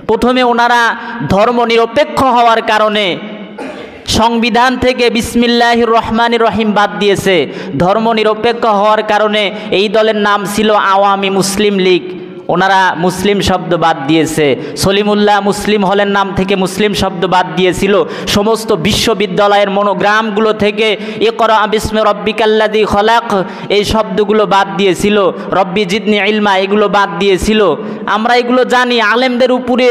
প্রথমে ওনারা ধর্মনিরপেক্ষ হওয়ার কারণে সংবিধান থেকে বিসমিল্লাহির রহমানির রহিম বাদ দিয়েছে। ধর্মনিরপেক্ষ হওয়ার কারণে এই দলের নাম ছিল আওয়ামী মুসলিম লীগ, ওনারা মুসলিম শব্দ বাদ দিয়েছে। সলিমুল্লাহ মুসলিম হলের নাম থেকে মুসলিম শব্দ বাদ দিয়েছিল। সমস্ত বিশ্ববিদ্যালয়ের মনোগ্রামগুলো থেকে ইকরা বিস্মি রব্বিকাল্লাযী খলাক এই শব্দগুলো বাদ দিয়েছিল। রব্বি জিদনি ইলমা এগুলো বাদ দিয়েছিল। আমরা এগুলো জানি। আলেমদের উপরে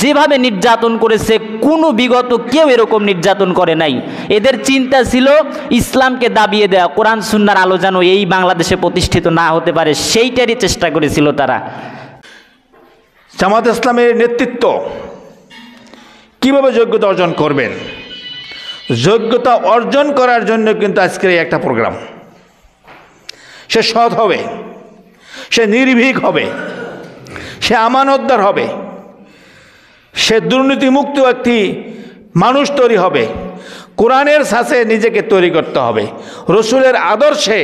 যেভাবে নির্যাতন করেছে কোনো বিগত কেউ এরকম নির্যাতন করে নাই। এদের চিন্তা ছিল ইসলামকে দাবিয়ে দেওয়া, কোরআন সুন্নাহর আলো যেন এই বাংলাদেশে প্রতিষ্ঠিত না হতে পারে, সেইটারই চেষ্টা করেছিল তারা। জামাত ইসলামের নেতৃত্ব কিভাবে যোগ্যতা অর্জন করবেন? যোগ্যতা অর্জন করার জন্য কিন্তু আজকের এই একটা প্রোগ্রাম। সে সৎ হবে, সে নির্ভীক হবে, সে আমানতদার হবে, সে দুর্নীতিমুক্ত একটি মানুষ তৈরি হবে। কোরআনের ছাঁচে নিজেকে তৈরি করতে হবে, রসুলের আদর্শে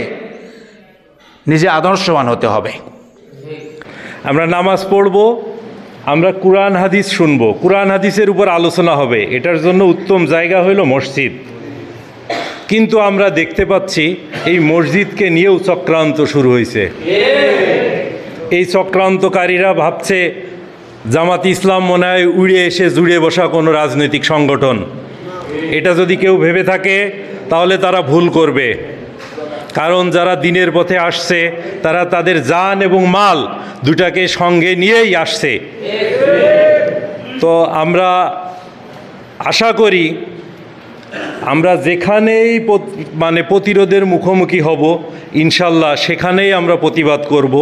নিজে আদর্শবান হতে হবে। আমরা নামাজ পড়ব, আমরা কোরআন হাদিস শুনব, কোরআন হাদিসের উপর আলোচনা হবে। এটার জন্য উত্তম জায়গা হলো মসজিদ। কিন্তু আমরা দেখতে পাচ্ছি এই মসজিদকে নিয়েও চক্রান্ত শুরু হয়েছে। এই চক্রান্তকারীরা ভাবছে জামাত ইসলাম মনে হয় উড়ে এসে জুড়ে বসা কোনো রাজনৈতিক সংগঠন। এটা যদি কেউ ভেবে থাকে তাহলে তারা ভুল করবে। কারণ যারা দিনের পথে আসছে তারা তাদের জান এবং মাল দুটাকে সঙ্গে নিয়েই আসছে। তো আমরা আশা করি আমরা যেখানেই প্রতিরোধের মুখোমুখি হব ইনশাল্লাহ সেখানেই আমরা প্রতিবাদ করব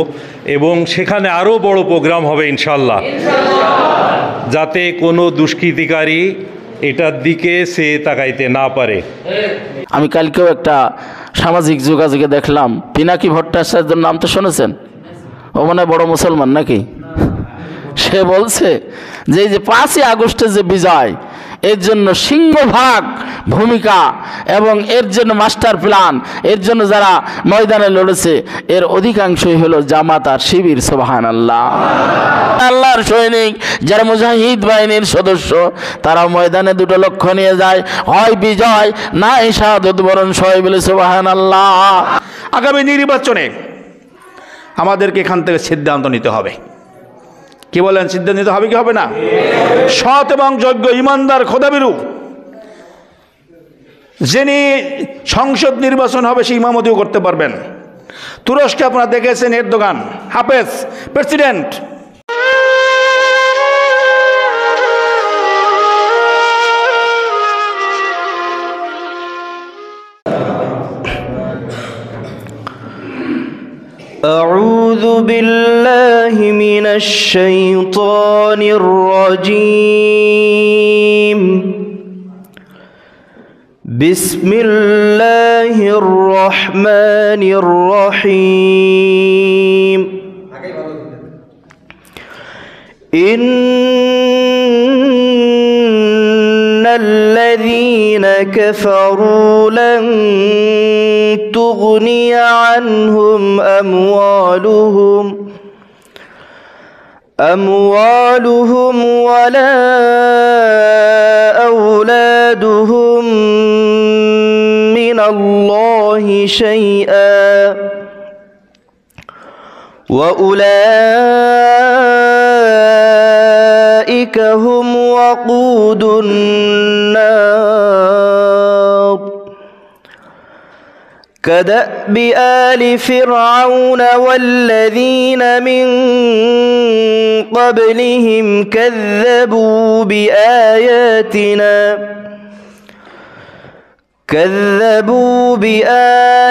এবং সেখানে আরও বড় প্রোগ্রাম হবে ইনশাল্লাহ, যাতে কোনো দুষ্কৃতিকারী এটার দিকে সে তাকাইতে না পারে। আমি কালকেও একটা সামাজিক যোগাযোগে দেখলাম, পিনাকি ভট্টাচার্যের নাম তো শুনেছেন, ও মানে বড় মুসলমান নাকি? সে বলছে যে এই যে 5ই আগস্টের যে বিজয়, এর জন্য সিংহভাগ ভূমিকা এবং এর জন্য মাস্টার প্ল্যান, এর জন্য যারা ময়দানে লড়েছে এর অধিকাংশই হলো জামাত আর শিবির। সুবহানাল্লাহ। আল্লাহর সৈনিক যারা মুজাহিদ বাহিনীর সদস্য, তারা ময়দানে দুটো লক্ষ্য নিয়ে যায়, হয় বিজয় না শাহাদাত বরণ। সবাই বলে সুবহানাল্লাহ। আগামী নির্বাচনে আমাদেরকে এখান থেকে সিদ্ধান্ত নিতে হবে। কি বলেন, সিদ্ধান্ত নিতে হবে কি হবে না? সৎ এবং যোগ্য ইমানদার খোদাবিরু যিনি সংসদ নির্বাচন হবে সেই ইমামতিও করতে পারবেন। তুরস্কে আপনারা দেখেছেন এরদোগান, হাফেজ প্রেসিডেন্ট। أعوذ بالله من الشيطان الرجيم. بسم الله الرحمن الرحيم. إن الذين كفروا لن تغني عنهم أموالهم ولا أولادهم من الله شيئا وأولئك هم وقود النار. كدأب آل فرعون والذين من قبلهم كذبوا بآياتنا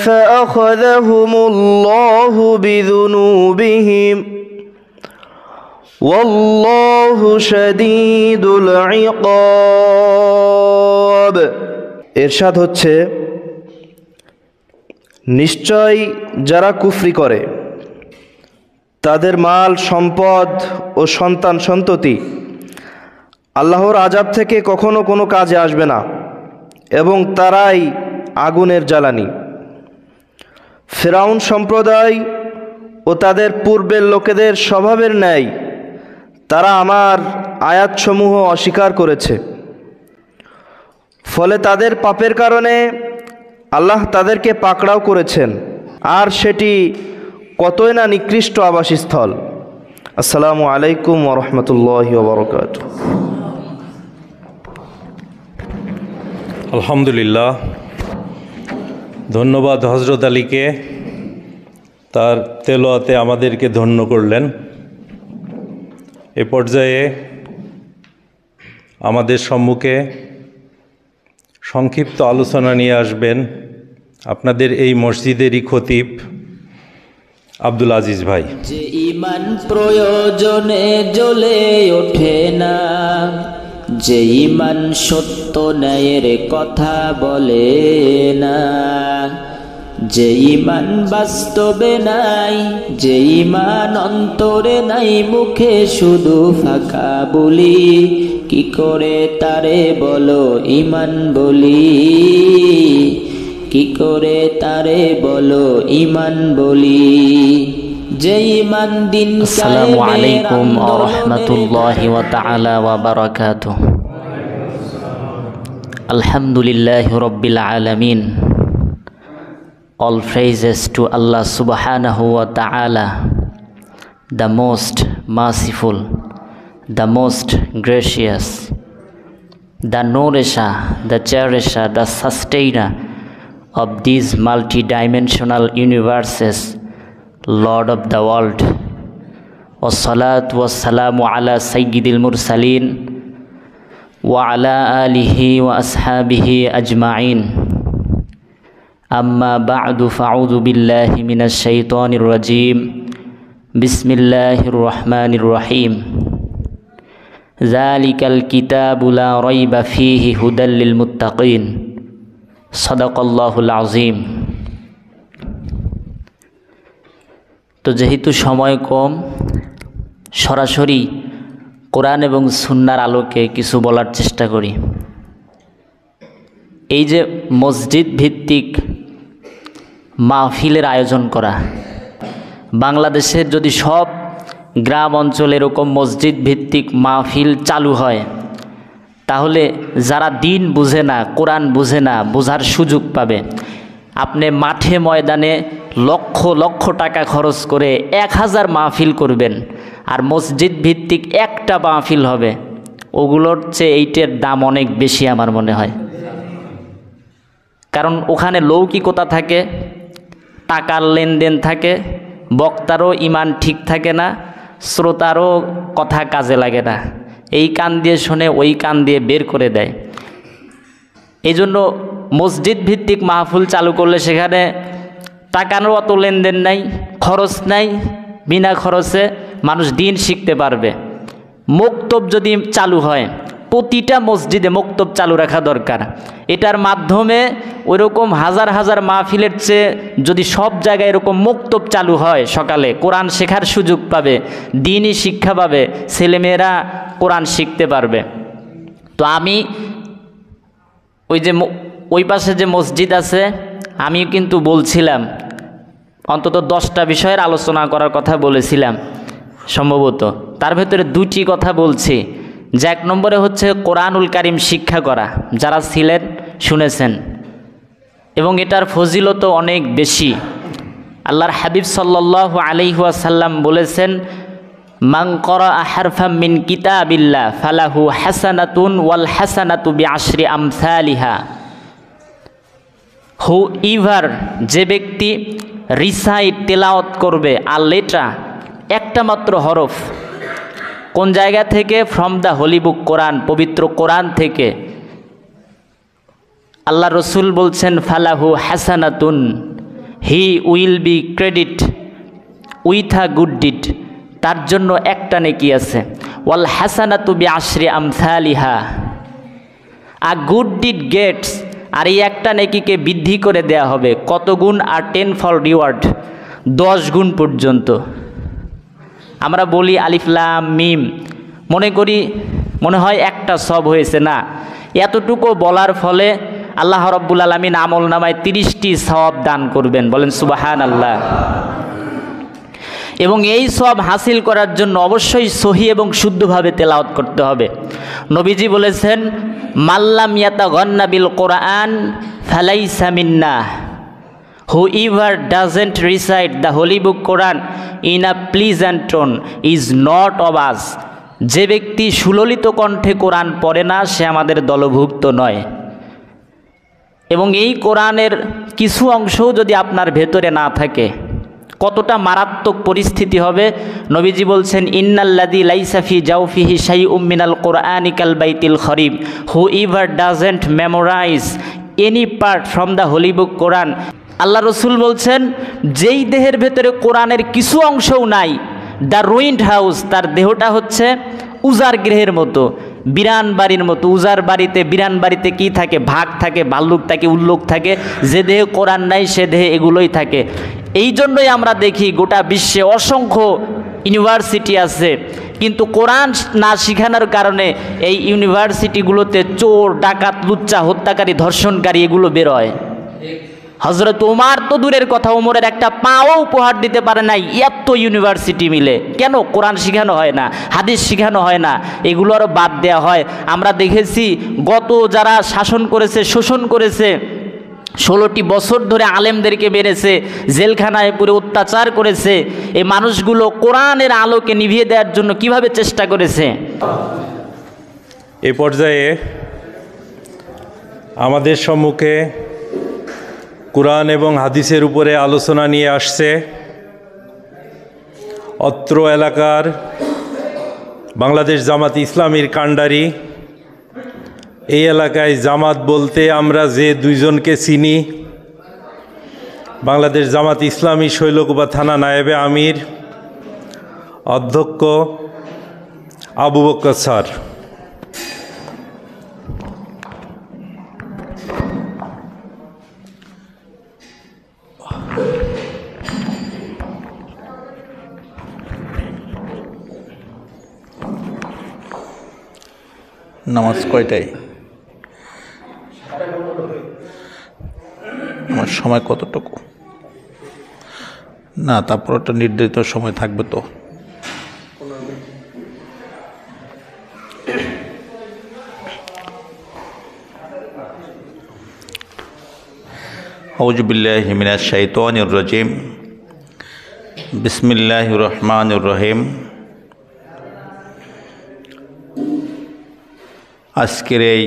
فأخذهم الله بذنوبهم والله شديد العقاب. ইরশাদ হচ্ছে, নিশ্চয় যারা কুফরি করে তাদের মাল সম্পদ ও সন্তান সন্ততি আল্লাহর আযাব থেকে কখনো কোনো কাজে আসবে না এবং তারাই আগুনের জ্বালানি। ফিরআউন সম্প্রদায় ও তাদের পূর্বের লোকেদের স্বভাবের ন্যায় তারা আমার আয়াতসমূহ অস্বীকার করেছে, ফলে তাদের পাপের কারণে আল্লাহ তাদেরকে পাকড়াও করেছেন, আর সেটি কতই না নিকৃষ্ট আবাসস্থল। আসসালামু আলাইকুম ওয়া রাহমাতুল্লাহি ওয়া বারাকাতুহু। আলহামদুলিল্লাহ, ধন্যবাদ হজরত আলীকে, তার তেলাওয়াতে আমাদেরকে ধন্য করলেন। এ পর্যায়ে আমাদের সম্মুখে সংক্ষিপ্ত আলোচনা নিয়ে আসবেন আপনাদের এই মসজিদেরই খতিব আব্দুল আজিজ ভাই। যে ঈমান প্রয়োজনে জ্বলে ওঠে না, যে ঈমান সত্য ন্যায়ের কথা বলে না, যে ঈমান বাস্তবে নাই, যে ঈমান অন্তরে নাই, মুখে শুধু ফাঁকা বলি, কি করে তারে বলো ঈমান বলি, কি করে তারে বলো ঈমান বলি। যে ঈমান দিন আসসালামু আলাইকুম ওয়া রাহমাতুল্লাহি ওয়া তাআলা ওয়া বারাকাতুহু। আলহামদুলিল্লাহি রাব্বিল আলামিন। All praises to Allah subhanahu wa ta'ala, the most merciful, the most gracious, the nourisher, the cherisher, the sustainer of these multi-dimensional universes, Lord of the world. Wassalatu wassalamu ala sayyidil mursalin wa ala alihi wa ashabihi ajma'in. أما بعد فأعوذ بالله من الشيطان الرجيم. بسم الله الرحمن الرحيم. ذلك الكتاب لا ريب فيه هدى للمتقين. صدق الله العظيم. তো যেহেতু সময় কম, সরাসরি কোরআন এবং সুন্নাহর আলোকে কিছু বলার চেষ্টা করি। এই যে মসজিদ ভিত্তিক মাহফিলের আয়োজন করা, বাংলাদেশের যদি সব গ্রাম অঞ্চলে এরকম মসজিদ ভিত্তিক মাহফিল চালু হয়, তাহলে যারা দিন বুঝে না, কোরআন বুঝে না, বোঝার সুযোগ পাবে। আপনি মাঠে ময়দানে লক্ষ লক্ষ টাকা খরচ করে 1000 মাহফিল করবেন, আর মসজিদ ভিত্তিক একটা মাহফিল হবে, ওগুলোর চেয়ে এইটার দাম অনেক বেশি আমার মনে হয়। কারণ ওখানে লৌকিকতা থাকে, টাকার লেনদেন থাকে, বক্তারও ইমান ঠিক থাকে না, শ্রোতারও কথা কাজে লাগে না, এই কান দিয়ে শুনে ওই কান দিয়ে বের করে দেয়। এই জন্য মসজিদ ভিত্তিক মাহফিল চালু করলে সেখানে টাকারও অত লেনদেন নাই, খরচ নাই, বিনা খরচে মানুষ দিন শিখতে পারবে। মক্তব যদি চালু হয়, প্রতিটা মসজিদে মক্তব চালু রাখা দরকার। এটার মাধ্যমে ওইরকম হাজার হাজার মাহফিলের চেয়ে যদি সব জায়গায় এরকম মক্তব চালু হয়, সকালে কোরআন শেখার সুযোগ পাবে, দিনই শিক্ষা পাবে, ছেলেমেয়েরা কোরআন শিখতে পারবে। তো আমি ওই যে ওই পাশে যে মসজিদ আছে, আমি কিন্তু বলছিলাম অন্তত 10টা বিষয়ের আলোচনা করার কথা বলেছিলাম সম্ভবত, তার ভেতরে 2টি কথা বলছি। যে 1 নম্বরে হচ্ছে কোরআনুল কারিম শিক্ষা করা, যারা ছিলেন শুনেছেন, এবং এটার ফজিলত অনেক বেশি। আল্লাহর হাবিব সাল্লাল্লাহু আলাইহি ওয়াসাল্লাম বলেছেন, মান ক্বারা হারফাম মিন কিতাবিল্লাহ ফালাহু হাসানাতুন ওয়াল হাসানাতু বিআশরি আমসালিহা। হু ইভার, যে ব্যক্তি রিসাইট তেলাওয়াত করবে আর লেটা একটা মাত্র হরফ, কোন জায়গা থেকে? From the holy book Quran, পবিত্র কোরআন থেকে। আল্লাহ রসুল বলছেন, ফালাহু হাসানাতুন, he will be credit with a good deed, তার জন্য একটা নেকি আছে। ওয়াল হাসানাতু বিআশরি আমসালিহা, আ গুড ডিড গেটস, আর এই একটা নেকিকে বৃদ্ধি করে দেয়া হবে কত গুণ? আর 10 ফল রিওয়ার্ড, 10 গুণ পর্যন্ত। আমরা বলি আলিফ লাম মিম, মনে করি মনে হয় একটা সব হয়েছে, না, এতটুকু বলার ফলে আল্লাহ রাব্বুল আলামিন আমল নামায় 30টি সওয়াব দান করবেন। বলেন সুবহানাল্লাহ। এবং এই সব হাসিল করার জন্য অবশ্যই সহি এবং শুদ্ধভাবে তেলাওয়াত করতে হবে। নবীজি বলেছেন, মাল্লাম ইয়াতাগান্না বিল কোরআন ফালাইসা মিন্না, whoever doesn't recite the holy book Quran in a pleasant tone is not of us। যে ব্যক্তি সুললিত কণ্ঠে কোরআন পড়ে না সে আমাদের দলভুক্ত নয়। এবং এই কোরআনের কিছু অংশও যদি আপনার ভেতরে না থাকে কতটা মারাত্মক পরিস্থিতি হবে। নবীজি বলছেন, ইন্নাল্লাযী লাইসা ফি জাওফিহি শাইউম মিনাল কোরআনি কাল বাইতিল খরিব, whoever doesn't memorize any part from the holy book Quran। আল্লাহ রসুল বলছেন, যেই দেহের ভেতরে কোরআনের কিছু অংশও নাই, দ্য রুইন্ড হাউস, তার দেহটা হচ্ছে উজার গৃহের মতো, বিরান বাড়ির মতো। উজার বাড়িতে, বিরান বাড়িতে কি থাকে? ভাগ থাকে, ভাল্লুক থাকে, উল্লুক থাকে। যে দেহে কোরআন নাই সে দেহে এগুলোই থাকে। এই জন্যই আমরা দেখি গোটা বিশ্বে অসংখ্য ইউনিভার্সিটি আছে, কিন্তু কোরআন না শেখানোর কারণে এই ইউনিভার্সিটিগুলোতে চোর, ডাকাত, লুচ্চা, হত্যাকারী, ধর্ষণকারী এগুলো বেরোয়। হজরত ওমর তো দূরের কথা, ওমরের একটা পাও উপহার দিতে পারে নাই, এত ইউনিভার্সিটি মিলে। কেন? কোরআন শেখানো হয় না, হাদিস শেখানো হয় না, এগুলো আরও বাদ দেওয়া হয়। আমরা দেখেছি গত যারা শাসন করেছে, শোষণ করেছে, 16টি বছর ধরে আলেমদেরকে মেরেছে, জেলখানায় পুরো অত্যাচার করেছে। এই মানুষগুলো কোরআনের আলোকে নিভিয়ে দেওয়ার জন্য কিভাবে চেষ্টা করেছে। এ পর্যায়ে আমাদের সম্মুখে কুরআন এবং হাদিসের উপরে আলোচনা নিয়ে আসছে অত্র এলাকার বাংলাদেশ জামাত ইসলামীর কাণ্ডারি। এই এলাকায় জামাত বলতে আমরা যে দুইজনকে চিনি, বাংলাদেশ জামাত ইসলামী শৈলকুপা থানা নায়েবে আমির অধ্যক্ষ আবু বকর স্যার। নামাজ কয়টায়? আমার সময় কতটুকু? না, তারপর একটা নির্ধারিত সময় থাকবে তো। আউযু বিল্লাহি মিনাশ শাইতানির রাজিম, বিসমিল্লাহির রহমানির রহিম। আজকের এই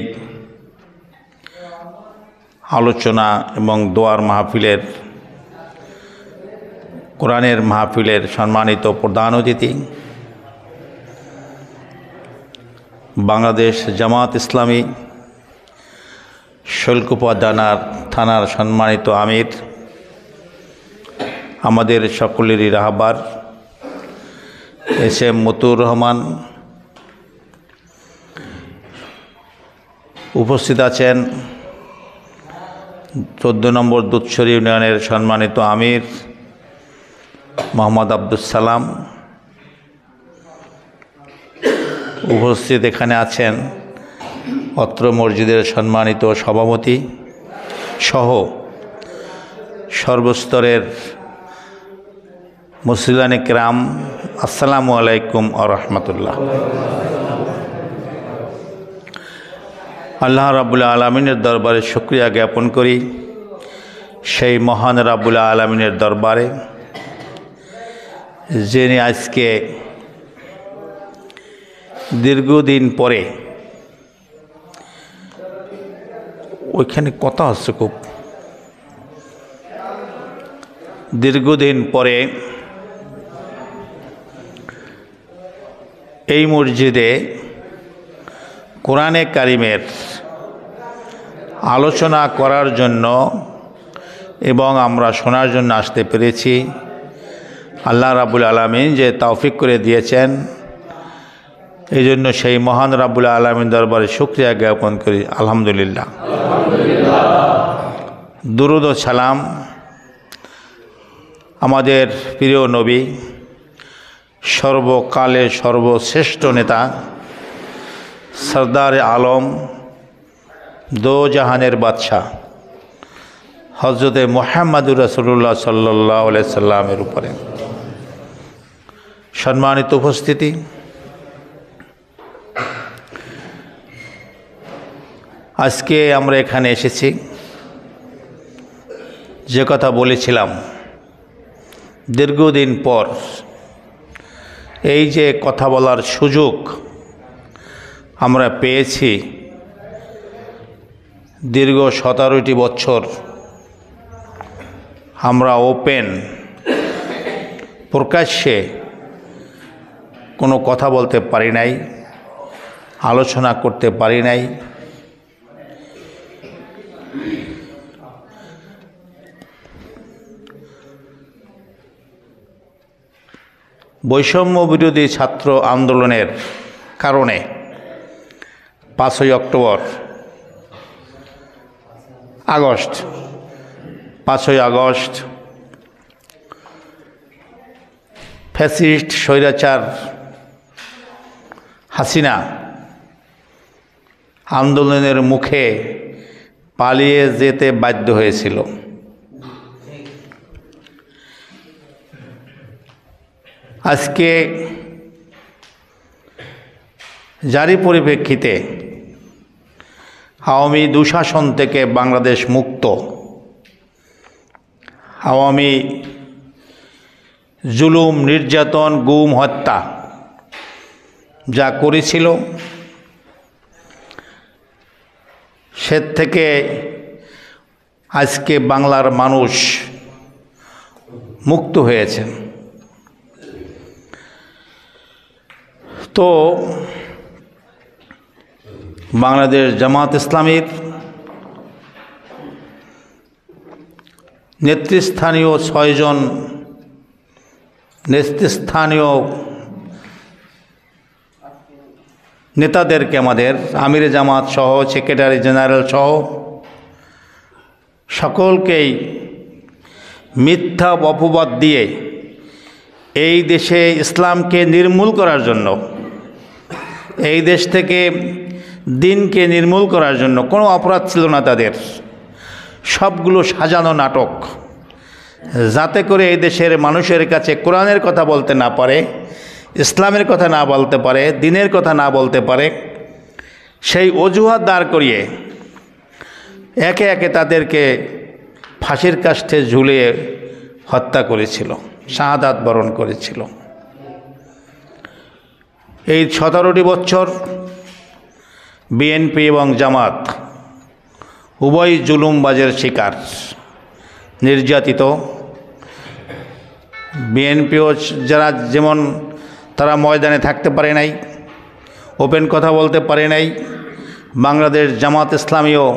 আলোচনা এবং দোয়ার মাহফিলের, কোরআনের মাহফিলের সম্মানিত প্রধান অতিথি বাংলাদেশ জামাত ইসলামী শৈলকুপা থানার সম্মানিত আমির, আমাদের সকলেরই রাহবার এস.এম. মতিউর রহমান, উপস্থিত আছেন 14 নম্বর দুধছড়ি ইউনিয়নের সম্মানিত আমির মোহাম্মদ আব্দুল সালাম, উপস্থিত এখানে আছেন অত্র মসজিদের সম্মানিত সভাপতি সহ সর্বস্তরের মুসলিয়ানে কেরাম। আসসালামু আলাইকুম ওয়া রাহমাতুল্লাহ। আল্লাহ রাব্বুল আলামিনের দরবারে শুকরিয়া জ্ঞাপন করি, সেই মহান রাব্বুল আলামিনের দরবারে যিনি আজকে দীর্ঘদিন পরে, ওইখানে কথা হচ্ছে খুব, দীর্ঘদিন পরে এই মসজিদে কোরআনে কারিমের আলোচনা করার জন্য এবং আমরা শোনার জন্য আসতে পেরেছি। আল্লাহ রাব্বুল আলামিন যে তৌফিক করে দিয়েছেন, এই জন্য সেই মহান রাব্বুল আলামিন দরবারে শুকরিয়া জ্ঞাপন করি। আলহামদুলিল্লাহ। দুরুদ ও সালাম আমাদের প্রিয় নবী, সর্বকালে সর্বশ্রেষ্ঠ নেতা, সরদার আলম, দো জাহানের বাদশাহ হজরতে মুহাম্মদুর রাসূলুল্লাহ সাল্লাল্লাহু আলাইহি সাল্লামের উপরে, সম্মানিত উপস্থিতি, আজকে আমরা এখানে এসেছি যে কথা বলেছিলাম, দীর্ঘদিন পর এই যে কথা বলার সুযোগ আমরা পেয়েছি, দীর্ঘ 17টি বছর আমরা ওপেন প্রকাশ্যে কোনো কথা বলতে পারি নাই, আলোচনা করতে পারি নাই। বৈষম্য বিরোধী ছাত্র আন্দোলনের কারণে 5ই অক্টোবর 5ই আগস্ট ফ্যাসিস্ট স্বৈরাচার হাসিনা আন্দোলনের মুখে পালিয়ে যেতে বাধ্য হয়েছিল। আজকে জারি পরিপ্রেক্ষিতে আওয়ামী দুঃশাসন থেকে বাংলাদেশ মুক্ত, আওয়ামী জুলুম, নির্যাতন, গুম, হত্যা যা করেছিল সে থেকে আজকে বাংলার মানুষ মুক্ত হয়েছে। তো বাংলাদেশ জামাত ইসলামীর নেতৃস্থানীয় 6 জন নেতৃস্থানীয় নেতাদেরকে, আমাদের আমিরে জামাত সহ, সেক্রেটারি জেনারেল সহ সকলকেই মিথ্যা অপবাদ দিয়ে এই দেশে ইসলামকে নির্মূল করার জন্য, এই দেশ থেকে দিনকে নির্মূল করার জন্য কোনো অপরাধ ছিল না তাদের, সবগুলো সাজানো নাটক, যাতে করে এই দেশের মানুষের কাছে কোরআনের কথা বলতে না পারে, ইসলামের কথা না বলতে পারে, দিনের কথা না বলতে পারে, সেই অজুহাত দাঁড় করিয়ে একে একে তাদেরকে ফাঁসির কাষ্ঠে ঝুলিয়ে হত্যা করেছিল, শাহাদাত বরণ করেছিল। এই 17টি বছর বিএনপি এবং জামাত উভয় জুলুমবাজের শিকার, নির্যাতিত। বিএনপিও যারা যেমন তারা ময়দানে থাকতে পারে নাই, ওপেন কথা বলতে পারে নাই, বাংলাদেশ জামাত ইসলামীও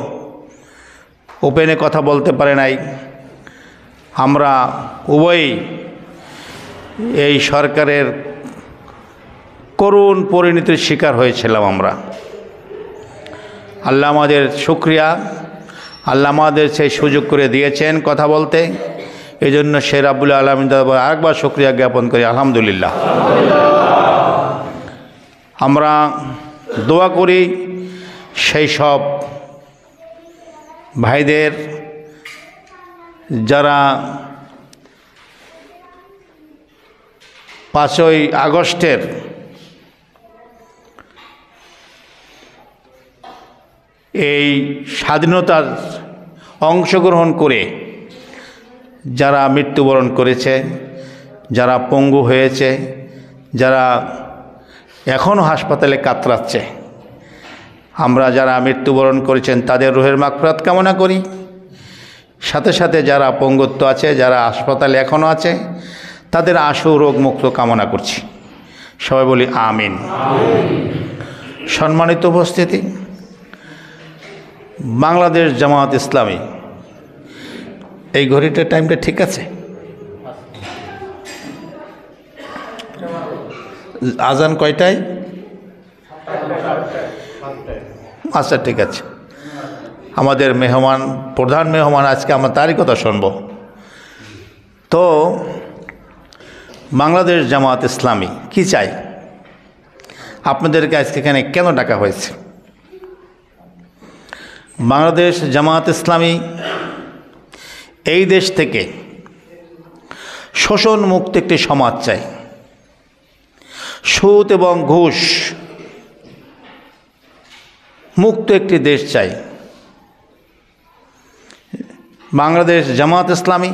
ওপেনে কথা বলতে পারে নাই। আমরা উভয়ই এই সরকারের করুণ পরিণতির শিকার হয়েছিলাম। আমরা আল্লাহ আমাদের শুকরিয়া, আল্লাহ আমাদের সেই সুযোগ করে দিয়েছেন কথা বলতে, এই জন্য সে রাব্বুল আলামিন আরেকবার শুকরিয়া জ্ঞাপন করি, আলহামদুলিল্লাহ। আমরা দোয়া করি সেই সব ভাইদের যারা 5ই আগস্টের এই স্বাধীনতার অংশগ্রহণ করে যারা মৃত্যুবরণ করেছে, যারা পঙ্গু হয়েছে, যারা এখনও হাসপাতালে কাতরাচ্ছে, আমরা যারা মৃত্যুবরণ করেছেন তাদের রুহের মাগফিরাত কামনা করি। সাথে সাথে যারা পঙ্গুত্ব আছে, যারা হাসপাতালে এখনও আছে, তাদের আশু রোগ মুক্ত কামনা করছি। সবাই বলি আমিন। সম্মানিত উপস্থিতি, বাংলাদেশ জামাত ইসলামী, এই ঘড়িটার টাইমটা ঠিক আছে? আজান কয়টায়? আচ্ছা, ঠিক আছে। আমাদের মেহমান, প্রধান মেহমান, আজকে আমরা তারই কথা শুনব। তো বাংলাদেশ জামাত ইসলামী কি চাই, আপনাদেরকে আজকে এখানে কেন ডাকা হয়েছে? বাংলাদেশ জামাত ইসলামী এই দেশ থেকে শোষণ মুক্ত একটি সমাজ চাই। সুদ এবং ঘুষ মুক্ত একটি দেশ চাই। বাংলাদেশ জামাত ইসলামী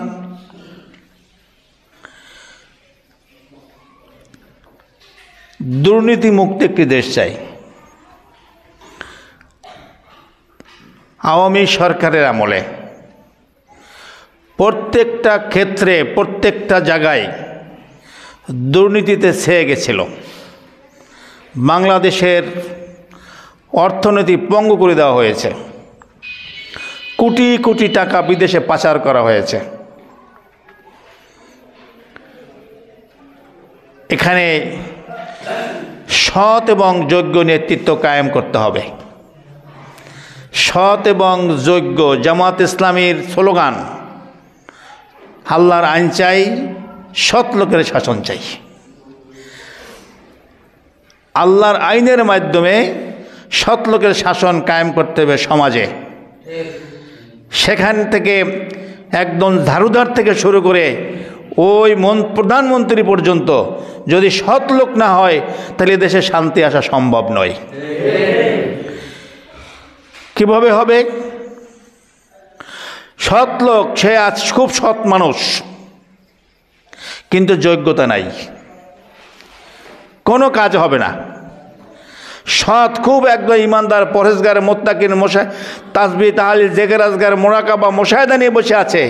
দুর্নীতি মুক্ত একটি দেশ চাই। আওয়ামী সরকারের আমলে প্রত্যেকটা ক্ষেত্রে প্রত্যেকটা জায়গায় দুর্নীতিতে ছেয়ে গেছিল। বাংলাদেশের অর্থনীতি পঙ্গু করে দেওয়া হয়েছে, কোটি কোটি টাকা বিদেশে পাচার করা হয়েছে। এখানে সৎ এবং যোগ্য নেতৃত্ব কায়েম করতে হবে। সৎ এবং যোগ্য জামাত ইসলামীর স্লোগান আল্লাহর আইন চাই, সৎ লোকের শাসন চাই। আল্লাহর আইনের মাধ্যমে সৎ লোকের শাসন কায়েম করতে হবে সমাজে। সেখান থেকে একদম ঝাড়ুদার থেকে শুরু করে ওই প্রধানমন্ত্রী পর্যন্ত যদি সৎ লোক না হয় তাহলে দেশে শান্তি আসা সম্ভব নয়। কিভাবে হবে? সৎ লোক, সে আজ খুব সৎ মানুষ কিন্তু যোগ্যতা নাই, কোনো কাজ হবে না। সৎ খুব একদম ইমানদার, পরহেজগার, মোত্তাকিন, তাসবিহ তাহলিল জিকির আজকার মুরাকাবা মুশাহাদা নিয়ে বসে আছে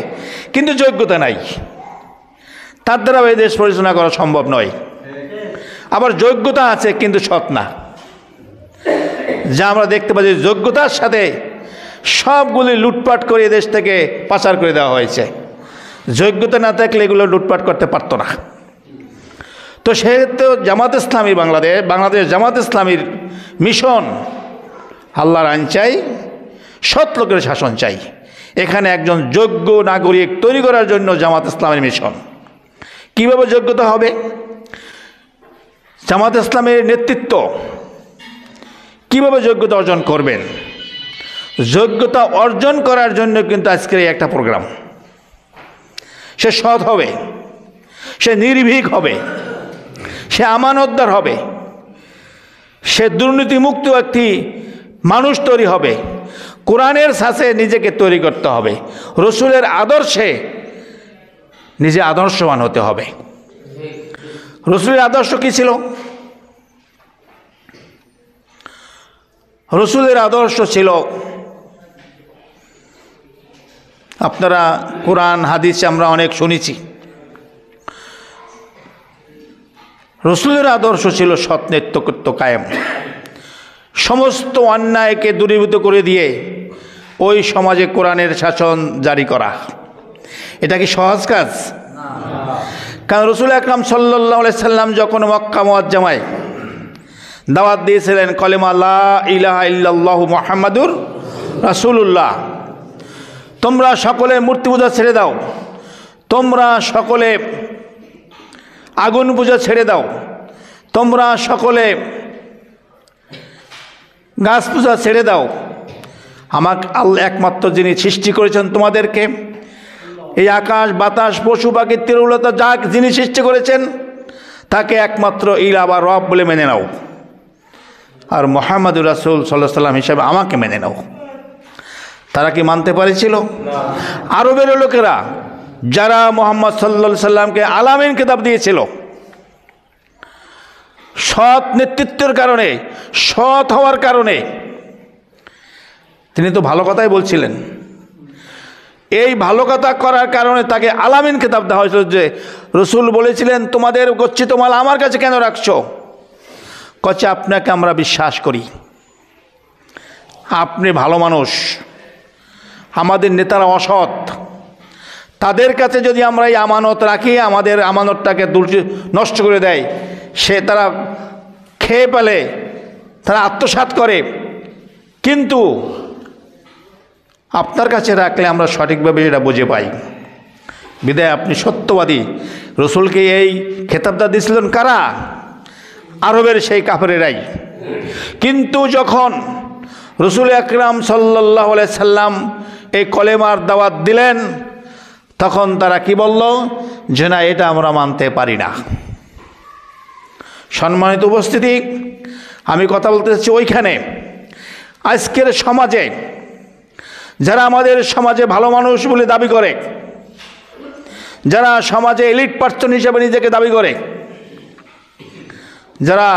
কিন্তু যোগ্যতা নাই, তার দ্বারা এই দেশ পরিচালনা করা সম্ভব নয়। আবার যোগ্যতা আছে কিন্তু সৎ না, যা আমরা দেখতে পাচ্ছি যোগ্যতার সাথে সবগুলি লুটপাট করে দেশ থেকে পাচার করে দেওয়া হয়েছে। যোগ্যতা না থাকলে এগুলো লুটপাট করতে পারতো না। তো সেহেতু জামাত ইসলামী বাংলাদেশ জামাত ইসলামীর মিশন আল্লাহর আইন চাই, সৎ লোকের শাসন চাই। এখানে একজন যোগ্য নাগরিক তৈরি করার জন্য জামাত ইসলামের মিশন। কিভাবে যোগ্যতা হবে? জামাত ইসলামের নেতৃত্ব কিভাবে যোগ্যতা অর্জন করবেন? যোগ্যতা অর্জন করার জন্য কিন্তু আজকের এই একটা প্রোগ্রাম। সে সৎ হবে, সে নির্ভীক হবে, সে আমানতদার হবে, সে দুর্নীতিমুক্ত একটি মানুষ তৈরি হবে। কোরআনের ছাঁচে নিজেকে তৈরি করতে হবে, রসুলের আদর্শে নিজে আদর্শবান হতে হবে। রসুলের আদর্শ কি ছিল? রসুলের আদর্শ ছিল, আপনারা কোরআন হাদিসে আমরা অনেক শুনেছি, রসুলের আদর্শ ছিল সৎ নেতৃত্ব কায়েম, সমস্ত অন্যায়কে দূরীভূত করে দিয়ে ওই সমাজে কোরআনের শাসন জারি করা। এটা কি সহজ কাজ? কারণ রসুল আকরাম সাল্লাল্লাহু আলাইহি সাল্লাম যখন মক্কা মুআজ্জামায় দাওয়াত দিয়েছিলেন কলেমা লা ইলাহা ইল্লাল্লাহু মুহাম্মাদুর রাসূলুল্লাহ, তোমরা সকলে মূর্তি পূজা ছেড়ে দাও, তোমরা সকলে আগুন পূজা ছেড়ে দাও, তোমরা সকলে গাছ পূজা ছেড়ে দাও, আমাকে আল্লাহ একমাত্র যিনি সৃষ্টি করেছেন তোমাদেরকে, এই আকাশ বাতাস পশু পাখি তিরুলতা যা যিনি সৃষ্টি করেছেন তাকে একমাত্র ইলা বা রব বলে মেনে নাও, আর মুহাম্মদুর রাসূল সাল্লাল্লাহু আলাইহি সাল্লাম হিসাবে আমাকে মেনে নাও। তারা কি মানতে পেরেছিল? আরবের লোকেরা যারা মুহাম্মদ সাল্লাল্লাহু আলাইহি সাল্লামকে আলামিন কিতাব দিয়েছিল, সৎ নেতৃত্বের কারণে, সৎ হওয়ার কারণে, তিনি তো ভালো কথাই বলছিলেন, এই ভালো কথা করার কারণে তাকে আলামিন কিতাব দেওয়া হয়েছিল। যে রসুল বলেছিলেন তোমাদের গচ্ছিত মাল আমার কাছে কেন রাখছো? কচ্ছে আপনাকে আমরা বিশ্বাস করি, আপনি ভালো মানুষ, আমাদের নেতারা অসৎ, তাদের কাছে যদি আমরা এই আমানত রাখি, আমাদের আমানতটাকে নষ্ট করে দেয়, সে তারা খেয়ে পেলে, তারা আত্মসাৎ করে, কিন্তু আপনার কাছে রাখলে আমরা সঠিকভাবে এটা বুঝে পাই। বিদায় আপনি সত্যবাদী। রসুলকে এই খেতাবটা দিয়েছিলেন কারা? আরবের সেই কাফেরেরাই। কিন্তু যখন রসুল আকরাম সাল্লাল্লাহু আলাইহি সাল্লাম এই কলেমার দাওয়াত দিলেন, তখন তারা কি বলল? যে না, এটা আমরা মানতে পারি না। সম্মানিত উপস্থিতি, আমি কথা বলতে চাচ্ছি ওইখানে আজকের সমাজে যারা আমাদের সমাজে ভালো মানুষ বলে দাবি করে, যারা সমাজে এলিট পার্সন হিসেবে নিজেকে দাবি করে, যারা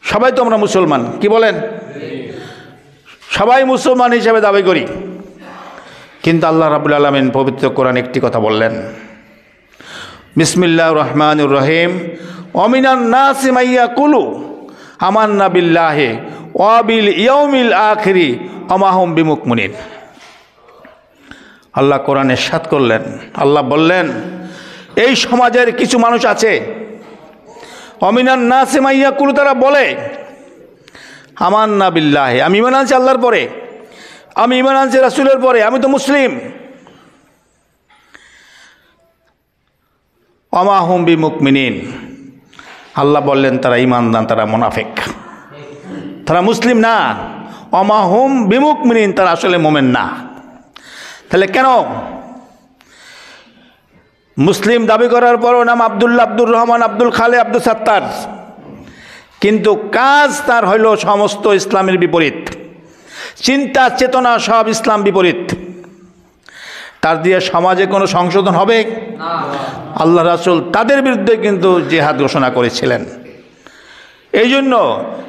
সবাই তো আমরা মুসলমান, কি বলেন? সবাই মুসলমান হিসেবে দাবি করি, কিন্তু আল্লাহ রাব্বুল আলামিন পবিত্র কোরআন একটি কথা বললেন, বিসমিল্লাহির রহমানির রহিম, ওয়ামিনান নাসি মাইয়াকুলু আমান্না বিল্লাহি ওয়া বিল ইয়াউমিল আখিরি ওয়া মা হুম বিমুমিনিন। আল্লাহ কোরআনে ইরশাদ করলেন, আল্লাহ বললেন এই সমাজের কিছু মানুষ আছে, ওয়ামিনান নাসি মাইয়াকুলু, তারা বলে আমান্না বিল্লাহি, আমি ঈমান আনছি আল্লাহর পরে, আমি ঈমান আনছি রাসূলের পরে, আমি তো মুসলিম, ওয়া মা হুম বিমুমিনিন। আল্লাহ বললেন তারা ঈমানদার, তারা মুনাফিক, তারা মুসলিম না। ওয়া মা হুম বিমুমিনিন, তারা আসলে মুমিন না। তাহলে কেন মুসলিম দাবি করার পরও নাম আব্দুল্লাহ, আব্দুর রহমান, আব্দুল খালে, আব্দুল সাত্তার, কিন্তু কাজ তার হইল সমস্ত ইসলামের বিপরীত, চিন্তা চেতনা সব ইসলাম বিপরীত, তার দিয়ে সমাজে কোনো সংশোধন হবে? আল্লাহ রাসূল তাদের বিরুদ্ধে কিন্তু জিহাদ ঘোষণা করেছিলেন। এই জন্য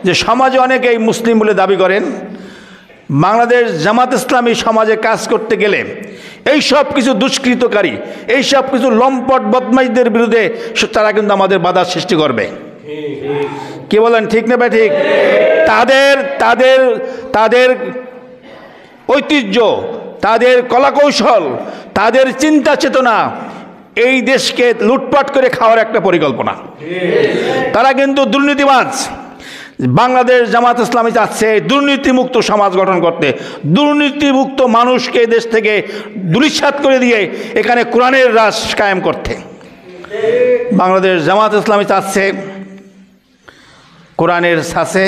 যে সমাজে অনেকেই মুসলিম বলে দাবি করেন, বাংলাদেশ জামাত ইসলামী সমাজে কাজ করতে গেলে এই সব কিছু দুষ্কৃতকারী, এই সব কিছু লম্পট বদমাইশদের বিরুদ্ধে তারা কিন্তু আমাদের বাধা সৃষ্টি করবে। কি বলেন, ঠিক না ভাই? ঠিক। তাদের তাদের তাদের ঐতিহ্য, তাদের কলাকৌশল, তাদের চিন্তা চেতনা এই দেশকে লুটপাট করে খাওয়ার একটা পরিকল্পনা। তারা কিন্তু দুর্নীতিবাজ। বাংলাদেশ জামাত ইসলামী চাচ্ছে দুর্নীতিমুক্ত সমাজ গঠন করতে, দুর্নীতিমুক্ত মানুষকে দেশ থেকে ধূলিসাৎ করে দিয়ে এখানে কোরআনের রাজ কায়েম করতে। বাংলাদেশ জামাত ইসলামী চাচ্ছে কোরআনের ছাঁচে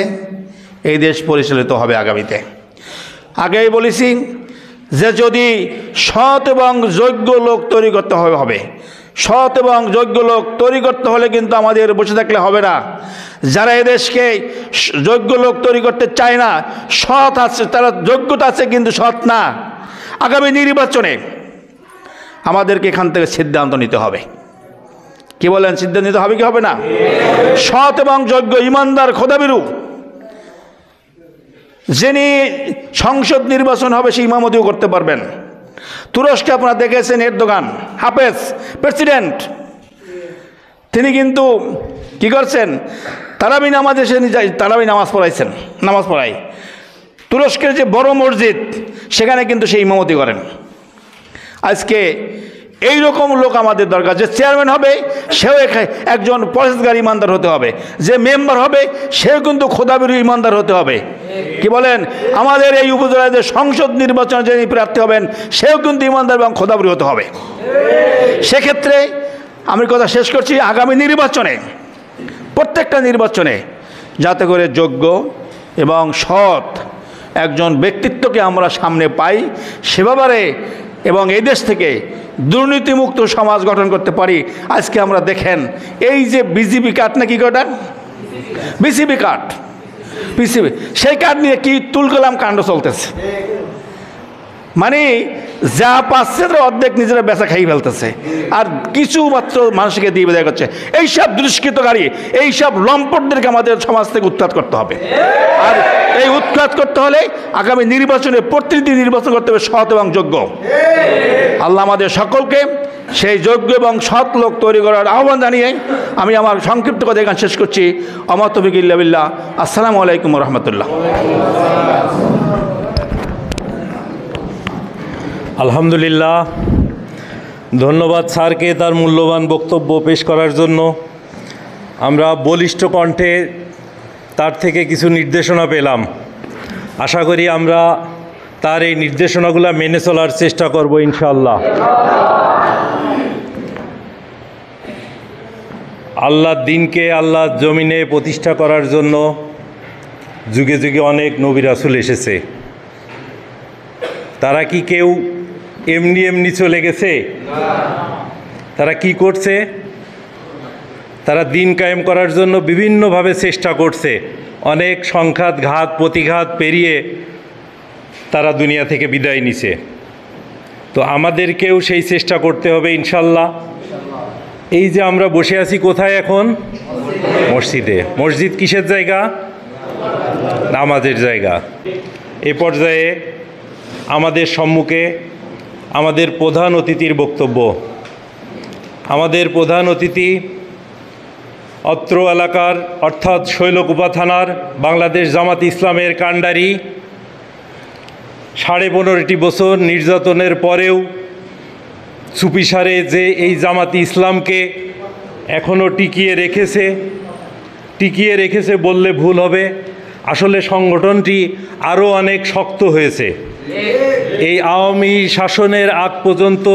এই দেশ পরিচালিত হবে আগামীতে। আগেই বলেছি যে যদি সৎ এবং যোগ্য লোক তৈরি করতে হবে, সৎ এবং যোগ্য লোক তৈরি করতে হলে কিন্তু আমাদের বসে থাকলে হবে না। যারা এদেশকে যোগ্য লোক তৈরি করতে চায় না, সৎ আছে, তারা যোগ্যতা আছে কিন্তু সৎ না, আগামী নির্বাচনে আমাদেরকে এখান থেকে সিদ্ধান্ত নিতে হবে। কি বলেন, সিদ্ধান্ত নিতে হবে কি হবে না? সৎ এবং যোগ্য, ইমানদার, খোদাভীরু, যিনি সংসদ নির্বাচন হবে সেই ইমামতিও করতে পারবেন। তুরস্কে আপনারা দেখেছেন এরদোগান, হাফেজ প্রেসিডেন্ট, তিনি কিন্তু কি করছেন, তারাবি নামাজে তারাবি নামাজ পড়ায় তুরস্কের যে বড় মসজিদ সেখানে কিন্তু সেই ইমামতি করেন। আজকে এই রকম লোক আমাদের দরকার। যে চেয়ারম্যান হবে সেও একজন পরেশগার ইমানদার হতে হবে, যে মেম্বার হবে সেও কিন্তু খোদাভীরু ইমানদার হতে হবে। কি বলেন, আমাদের এই উপজেলায় যে সংসদ নির্বাচনে যিনি প্রার্থী হবেন সেও কিন্তু ইমানদার এবং খোদাভীরু হতে হবে। সেক্ষেত্রে আমি কথা শেষ করছি, আগামী নির্বাচনে, প্রত্যেকটা নির্বাচনে যাতে করে যোগ্য এবং সৎ একজন ব্যক্তিত্বকে আমরা সামনে পাই, সে ব্যাপারে এবং এই দেশ থেকে দুর্নীতিমুক্ত সমাজ গঠন করতে পারি। আজকে আমরা দেখেন এই যে বিজিবি কার্ড নাকি কটা বিসিবি কার্ড, বিসিবি, সেই কার্ড নিয়ে কি তুলকালাম কাণ্ড চলতেছে। মানে যা পাচ্ছে তারা অর্ধেক নিজেরা বেচা খাই ফেলতেছে, আর কিছু মাত্র মানুষকে দিয়ে বিদায় করছে। এইসব দুষ্কৃতকারী, এইসব লম্পটদেরকে আমাদের সমাজ থেকে উৎখাত করতে হবে। আর এই উৎখাত করতে হলে আগামী নির্বাচনে প্রতিনিধি নির্বাচন করতে হবে সৎ এবং যোগ্য। আল্লাহ আমাদের সকলকে সেই যোগ্য এবং সৎ লোক তৈরি করার আহ্বান জানিয়ে আমি আমার সংক্ষিপ্ত কথা এখানে শেষ করছি। আমা তৌফিক ইল্লা বিল্লাহ। আসসালামু আলাইকুম ওয়া রাহমাতুল্লাহ। আলহামদুলিল্লাহ, ধন্যবাদ স্যারকে তার মূল্যবান বক্তব্য পেশ করার জন্য। আমরা বলিষ্ঠ কণ্ঠে তার থেকে কিছু নির্দেশনা পেলাম। আশা করি আমরা তার এই নির্দেশনাগুলো মেনে চলার চেষ্টা করব ইনশাআল্লাহ। আল্লাহর দ্বীনকে আল্লাহর জমিনে প্রতিষ্ঠা করার জন্য যুগে যুগে অনেক নবী রাসূল এসেছে। তারা কি কেউ এমনি এমনি চলে গেছে? তারা কি করছে? তারা দিন কায়েম করার জন্য বিভিন্নভাবে চেষ্টা করছে, অনেক সংঘাত ঘাত প্রতিঘাত পেরিয়ে তারা দুনিয়া থেকে বিদায় নিছে। তো আমাদেরকেও সেই চেষ্টা করতে হবে ইনশাল্লাহ। এই যে আমরা বসে আছি কোথায় এখন? মসজিদে। মসজিদ কিসের জায়গা? নামাজের জায়গা। এ পর্যায়ে আমাদের সম্মুখে আমাদের প্রধান অতিথির বক্তব্য। আমাদের প্রধান অতিথি অত্র এলাকার অর্থাৎ শৈলকুপা থানার বাংলাদেশ জামাত ইসলামের কাণ্ডারি, 15.5 বছর নির্যাতনের পরেও চুপিসারে যে এই জামাতি ইসলামকে এখনও টিকিয়ে রেখেছে বললে ভুল হবে। আসলে সংগঠনটি আরও অনেক শক্ত হয়েছে। এই আওয়ামী শাসনের আগ পর্যন্ত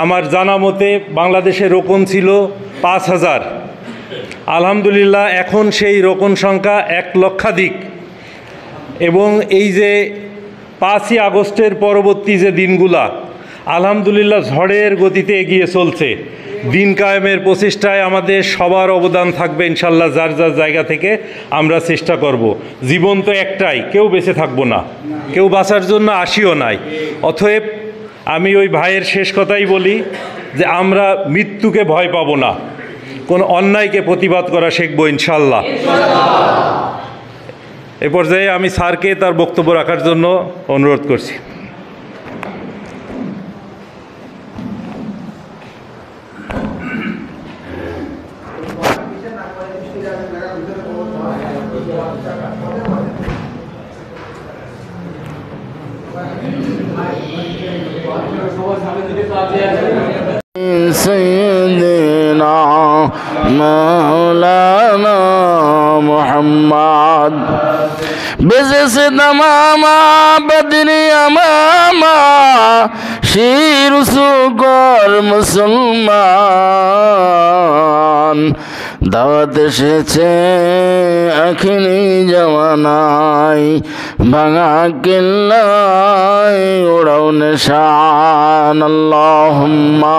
আমার জানা মতে বাংলাদেশে রোকন ছিল 5,000। আলহামদুলিল্লাহ এখন সেই রোকন সংখ্যা 1 লক্ষাধিক। এবং এই যে 5ই আগস্টের পরবর্তী যে দিনগুলা আলহামদুলিল্লাহ ঝড়ের গতিতে এগিয়ে চলছে। দিন কায়েমের প্রচেষ্টায় আমাদের সবার অবদান থাকবে ইনশাল্লাহ। যার যার জায়গা থেকে আমরা চেষ্টা করব। জীবন তো একটাই, কেউ বেঁচে থাকবো না, কেউ বাঁচার জন্য আসিও নাই। অতএব আমি ওই ভাইয়ের শেষ কথাই বলি যে আমরা মৃত্যুকে ভয় পাবো না, কোনো অন্যায়কে প্রতিবাদ করা শিখবো ইনশাল্লাহ। এ পর্যায়ে আমি স্যারকে তার বক্তব্য রাখার জন্য অনুরোধ করছি। سيدنا مولانا محمد بزس تماما بدني اماما شیر سوکر মুসলমান দাওয়াত এসেছে আখিরি জওয়ানায় ভাঙা কেল্লায় ওড়াও নিশান আল্লাহুম্মা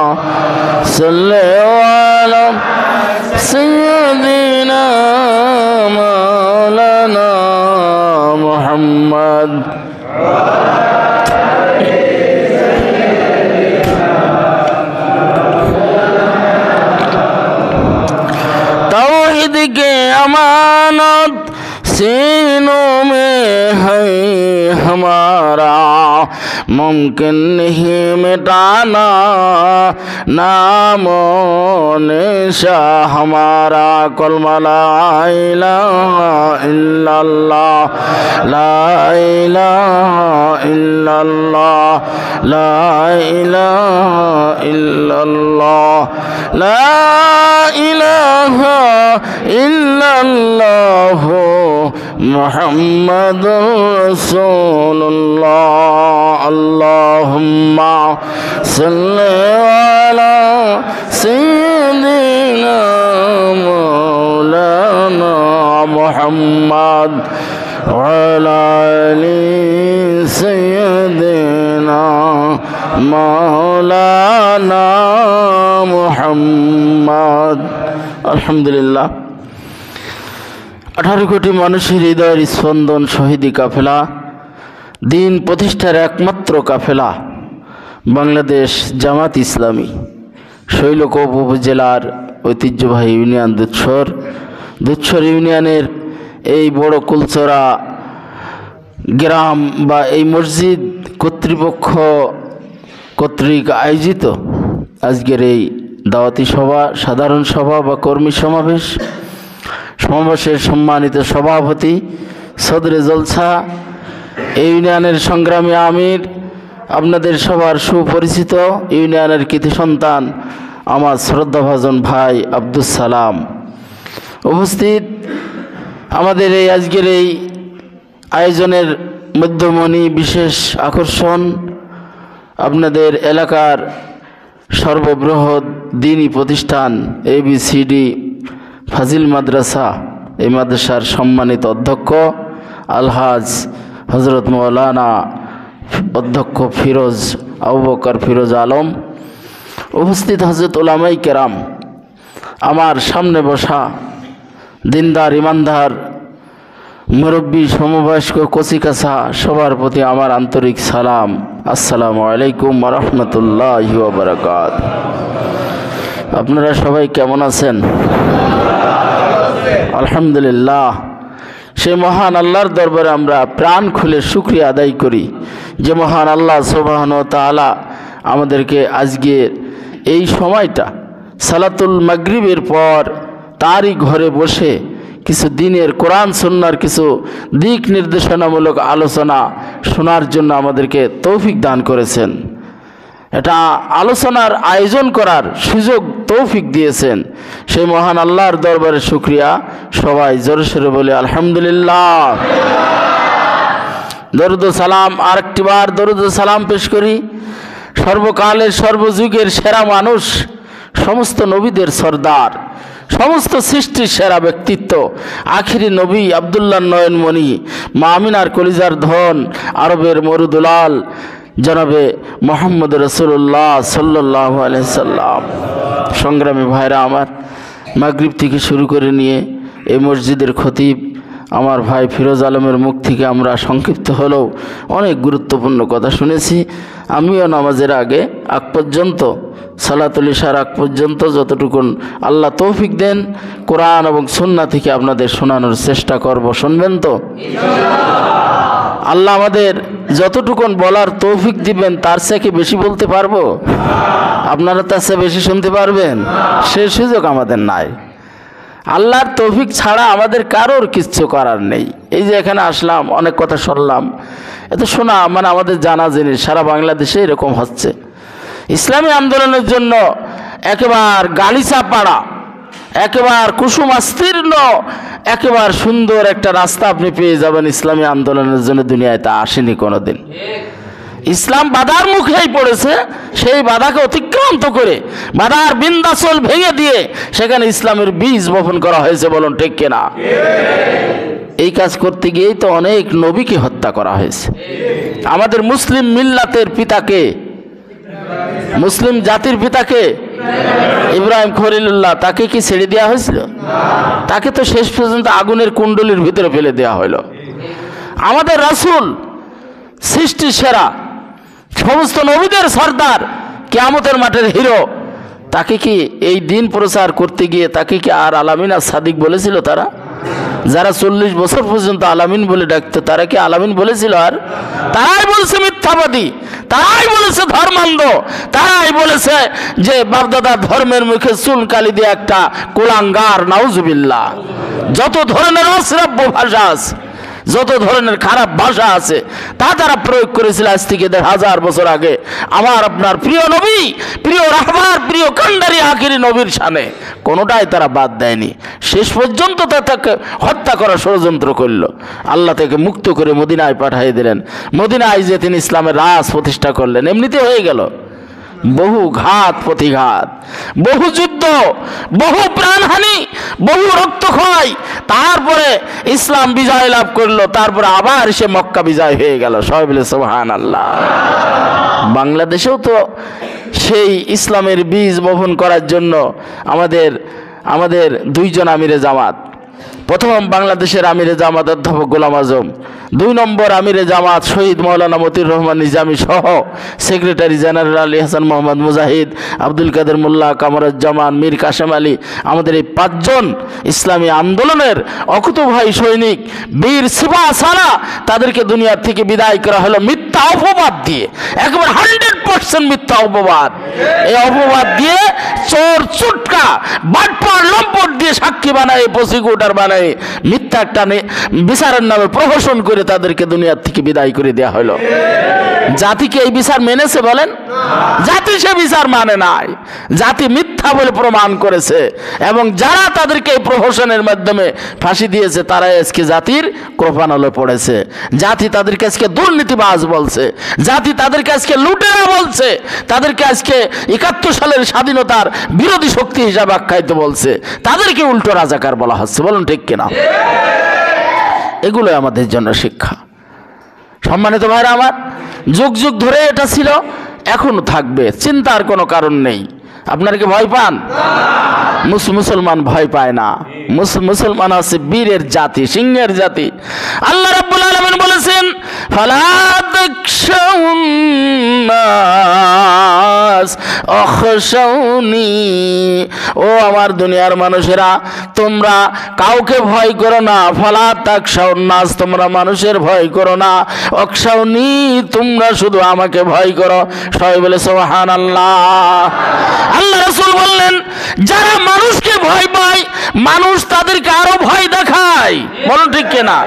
সাল্লি আলা সাইয়্যিদিনা মাওলানা মুহাম্মদ तौहीद के अमानत सीनों में है हमारा, मुमकिन नहीं मिटाना नामो निशा हमारा। कलमा ला इलाहा इल्लल्लाह, ला इलाहा इल्लल्लाह, ला इलाहा इल्लल्लाह, ला इलाहा इल्लल्लाह मुहम्मदुर रसूलुल्लाह। अल्लाहुम्मा सल्ली अला सय्यिदिना मौलाना मुहम्मद व अला आलि सय्यिदिना मौलाना मुहम्मद। আলহামদুলিল্লাহ। 18 কোটি মানুষের হৃদয়ের স্পন্দন শহীদি কাফেলা, দিন প্রতিষ্ঠার একমাত্র কাফেলা বাংলাদেশ জামাত ইসলামী শৈলকুপা উপজেলার ঐতিহ্যবাহী ইউনিয়ন দুধসর ইউনিয়নের এই বড় কুলচরা গ্রাম বা এই মসজিদ কর্তৃপক্ষ কর্তৃক আয়োজিত আজকের এই দাওয়াতি সভা, সাধারণ সভা বা কর্মী সমাবেশের সম্মানিত সভাপতি সদরে জলসা ইউনিয়নের সংগ্রামী আমির, আপনাদের সবার সুপরিচিত ইউনিয়নের কৃতি সন্তান আমার শ্রদ্ধাভাজন ভাই আব্দুস সালাম, উপস্থিত আমাদের এই আজকের এই আয়োজনের মধ্যমণি বিশেষ আকর্ষণ আপনাদের এলাকার সর্ববৃহৎ দ্বীনি প্রতিষ্ঠান ABCD ফাজিল মাদ্রাসা, এই মাদ্রাসার সম্মানিত অধ্যক্ষ আলহাজ হজরত মৌলানা অধ্যক্ষ ফিরোজ আবু বকর ফিরোজ আলম, উপস্থিত হজরত উলামায়ে কেরাম, আমার সামনে বসা দিনদার ইমানদার মুরব্বী সমবয়স্ক কচিকাছা সবার প্রতি আমার আন্তরিক সালাম। আসসালামু আলাইকুম ওয়া রাহমাতুল্লাহি ওয়া বারাকাতুহু। আপনারা সবাই কেমন আছেন? আলহামদুলিল্লাহ। সেই মহান আল্লাহর দরবারে আমরা প্রাণ খুলে শুকরিয়া আদায় করি যে মহান আল্লাহ সুবহানাহু ওয়া তাআলা আমাদেরকে আজকের এই সময়টা সালাতুল মাগরিবের পর তারই ঘরে বসে কিছু দিনের কোরআন সুন্নাহর কিছু দিক নির্দেশনামূলক আলোচনা শোনার জন্য আমাদেরকে তৌফিক দান করেছেন। এটা আলোচনার আয়োজন করার সুযোগ তৌফিক দিয়েছেন। সেই মহান আল্লাহর দরবারে শুকরিয়া। সবাই জোরে সোরে বলে আলহামদুলিল্লাহ। দরুদ ও সালাম, আরেকটিবার দরুদ ও সালাম পেশ করি সর্বকালের সর্বযুগের সেরা মানুষ, সমস্ত নবীদের সর্দার, সমস্ত সৃষ্টির সেরা ব্যক্তিত্ব, আখিরি নবী আব্দুল্লাহ নয়নমণি, মা আমিনার কলিজার ধন, আরবের মরুদুলাল জনাবে মোহাম্মদ রসুল্লাহ সাল্লাল্লাহু আলাইহি সাল্লাম। সংগ্রামী ভাইরা আমার, মাগরিব থেকে শুরু করে নিয়ে এই মসজিদের খতিব আমার ভাই ফিরোজ আলমের মুখ থেকে আমরা সংক্ষিপ্ত হলেও অনেক গুরুত্বপূর্ণ কথা শুনেছি। আমিও নামাজের আগে আগ পর্যন্ত, সালাতুল ইশার আগ পর্যন্ত যতটুকুন আল্লাহ তৌফিক দেন কোরআন এবং সুন্নাহ থেকে আপনাদের শোনানোর চেষ্টা করব। শুনবেন তো? আল্লাহ আমাদের যতটুকুন বলার তৌফিক দিবেন তার চেয়ে কি বেশি বলতে পারবো? আপনারা তার চেয়ে বেশি শুনতে পারবেন? সে সুযোগ আমাদের নাই। আল্লাহর তৌফিক ছাড়া আমাদের কারোর কিচ্ছু করার নেই। এই যে এখানে আসলাম, অনেক কথা শুনলাম, এত শোনা মানে আমাদের জানা জিনিস। সারা বাংলাদেশে এরকম হচ্ছে। ইসলামী আন্দোলনের জন্য একেবারে গালিচা পাড়া, একেবারে কুসুমাস্তীর্ণ, একেবারে সুন্দর একটা রাস্তা আপনি পেয়ে যাবেন ইসলামী আন্দোলনের জন্য। দুনিয়ায় তা আসেনি কোনোদিন। ইসলাম বাধার মুখেই পড়েছে, সেই বাধাকে অতিক্রান্ত করে বাধার বিন্দাচল ভেঙে দিয়ে সেখানে ইসলামের বীজ বপন করা হয়েছে। বলুন ঠিক কিনা? এই কাজ করতে গিয়েই তো অনেক নবীকে হত্যা করা হয়েছে। আমাদের মুসলিম মিল্লাতের পিতাকে, মুসলিম জাতির পিতাকে ইব্রাহিম খলিলুল্লাহ, তাকে কি ছেড়ে দেওয়া হয়েছিল? তাকে তো শেষ পর্যন্ত আগুনের কুণ্ডলীর ভিতরে ফেলে দেওয়া হলো। আমাদের রাসূল সৃষ্টির সেরা, সমস্ত নবীদের সর্দার, কিয়ামতের মাঠের হিরো, তাকে কি এই দিন প্রচার করতে গিয়ে তাকে কি আর আলামিন আর সাদিক বলেছিল? তারা যারা 40 বছর পর্যন্ত আলামিন বলে ডাকতো, তারা কি আলামিন বলেছিল? আর তারাই বলেছে মিথ্যাবাদী, তারাই বলেছে ধর্মান্ধ, তারাই বলেছে যে বাপদাদা ধর্মের মুখে চুনকালি দিয়ে একটা কুলাঙ্গার। নাউজুবিল্লাহ। যত ধরনের অশ্রাব্য ভাষা আছে, যত ধরনের খারাপ ভাষা আছে, তা তারা প্রয়োগ করেছিল আজ থেকে 1000 বছর আগে আমার আপনার প্রিয় নবী, প্রিয় রাহবার, প্রিয় কান্ডারি আখিরি নবীর শানে। কোনোটাই তারা বাদ দেয়নি। শেষ পর্যন্ত তাকে হত্যা করার ষড়যন্ত্র করল। আল্লাহ তাকে মুক্ত করে মদিনায় পাঠিয়ে দিলেন। মদিনায় যে তিনি ইসলামের রাজ প্রতিষ্ঠা করলেন। এমনিতে হয়ে গেল বহু ঘাত প্রতিঘাত, বহু যুদ্ধ, বহু প্রাণহানি, বহু রক্তক্ষয়, তারপরে ইসলাম বিজয় লাভ করলো। তারপরে আবার সে মক্কা বিজয় হয়ে গেল। সবাই বলে সুবহানাল্লাহ। বাংলাদেশেও তো সেই ইসলামের বীজ বপন করার জন্য আমাদের 2 জন আমিরে জামাত। প্রথম বাংলাদেশের আমিরে জামাত অধ্যাপক গোলাম আজম, 2 নম্বর আমিরে জামাত শহীদ মাওলানা মতিউর রহমান নিজামী সহ সেক্রেটারি জেনারেল আলী হাসান মোহাম্মদ মুজাহিদ, আব্দুল কাদের মোল্লা, কামরুজ্জামান, মীর কাশেম আলী। আমাদের এই 5 জন ইসলামী আন্দোলনের অকুতোভয় সৈনিক, বীর সিপাহ সারা, তাদেরকে দুনিয়ার থেকে বিদায় করা হলো মিথ্যা অপবাদ দিয়ে। একেবারে 100% মিথ্যা অপবাদ। এই অপবাদ দিয়ে চোর, চুটকা, বাটপার, লম্পট দিয়ে সাক্ষী বানায়, প্রসিকিউটর বানায়, মিথ্যা একটা বিচারের নামে প্রহসন করে তাদেরকে দুনিয়ার থেকে বিদায় করে দেওয়া হলো। জাতিকে এই বিচার মেনেছে বলেন? জাতি সে বিচার মানে নাই। জাতি মিথ্যা বলে প্রমাণ করেছে, এবং যারা তাদেরকে এই প্রহসনের মাধ্যমে ফাঁসি দিয়েছে তারাই আজকে জাতির কোপানলে পড়েছে। জাতি তাদেরকে আজকে দুর্নীতিবাজ বলছে, জাতি তাদেরকে আজকে লুটেরা বলছে, তাদেরকে আজকে 71 সালের স্বাধীনতার বিরোধী শক্তি হিসাবে আখ্যায়িত বলছে, তাদেরকে উল্টো রাজাকার বলা হচ্ছে। বলুন ঠিক কিনা? এগুলো আমাদের জন্য শিক্ষা। সম্মানিত ভাইরা আমার, যুগ যুগ ধরে এটা ছিল, এখনো থাকবে, চিন্তার কোনো কারণ নেই। আপনারা কি ভয় পান? মুসলমান ভয় পায় না। মুসলমান আছে বীরের জাতি, সিংহের জাতি। আল্লাহ রাব্বুল আলামিন বলেছেন ফালা তাখশাউন নাস আখশাউনি, ও আমার দুনিয়ার মানুষেরা তোমরা কাউকে ভয় করো না। ফালা তাখশাউন নাস, তোমরা মানুষের ভয় করো না। আখশাউনি, তোমরা শুধু আমাকে ভয় করো। সবাই বলে সুবহানাল্লাহ। আল্লাহ রাসূল বললেন যারা মানুষকে ভয় পায় মানুষ তাদেরকে আরো ভয় দেখায়, বলো ঠিক কিনা?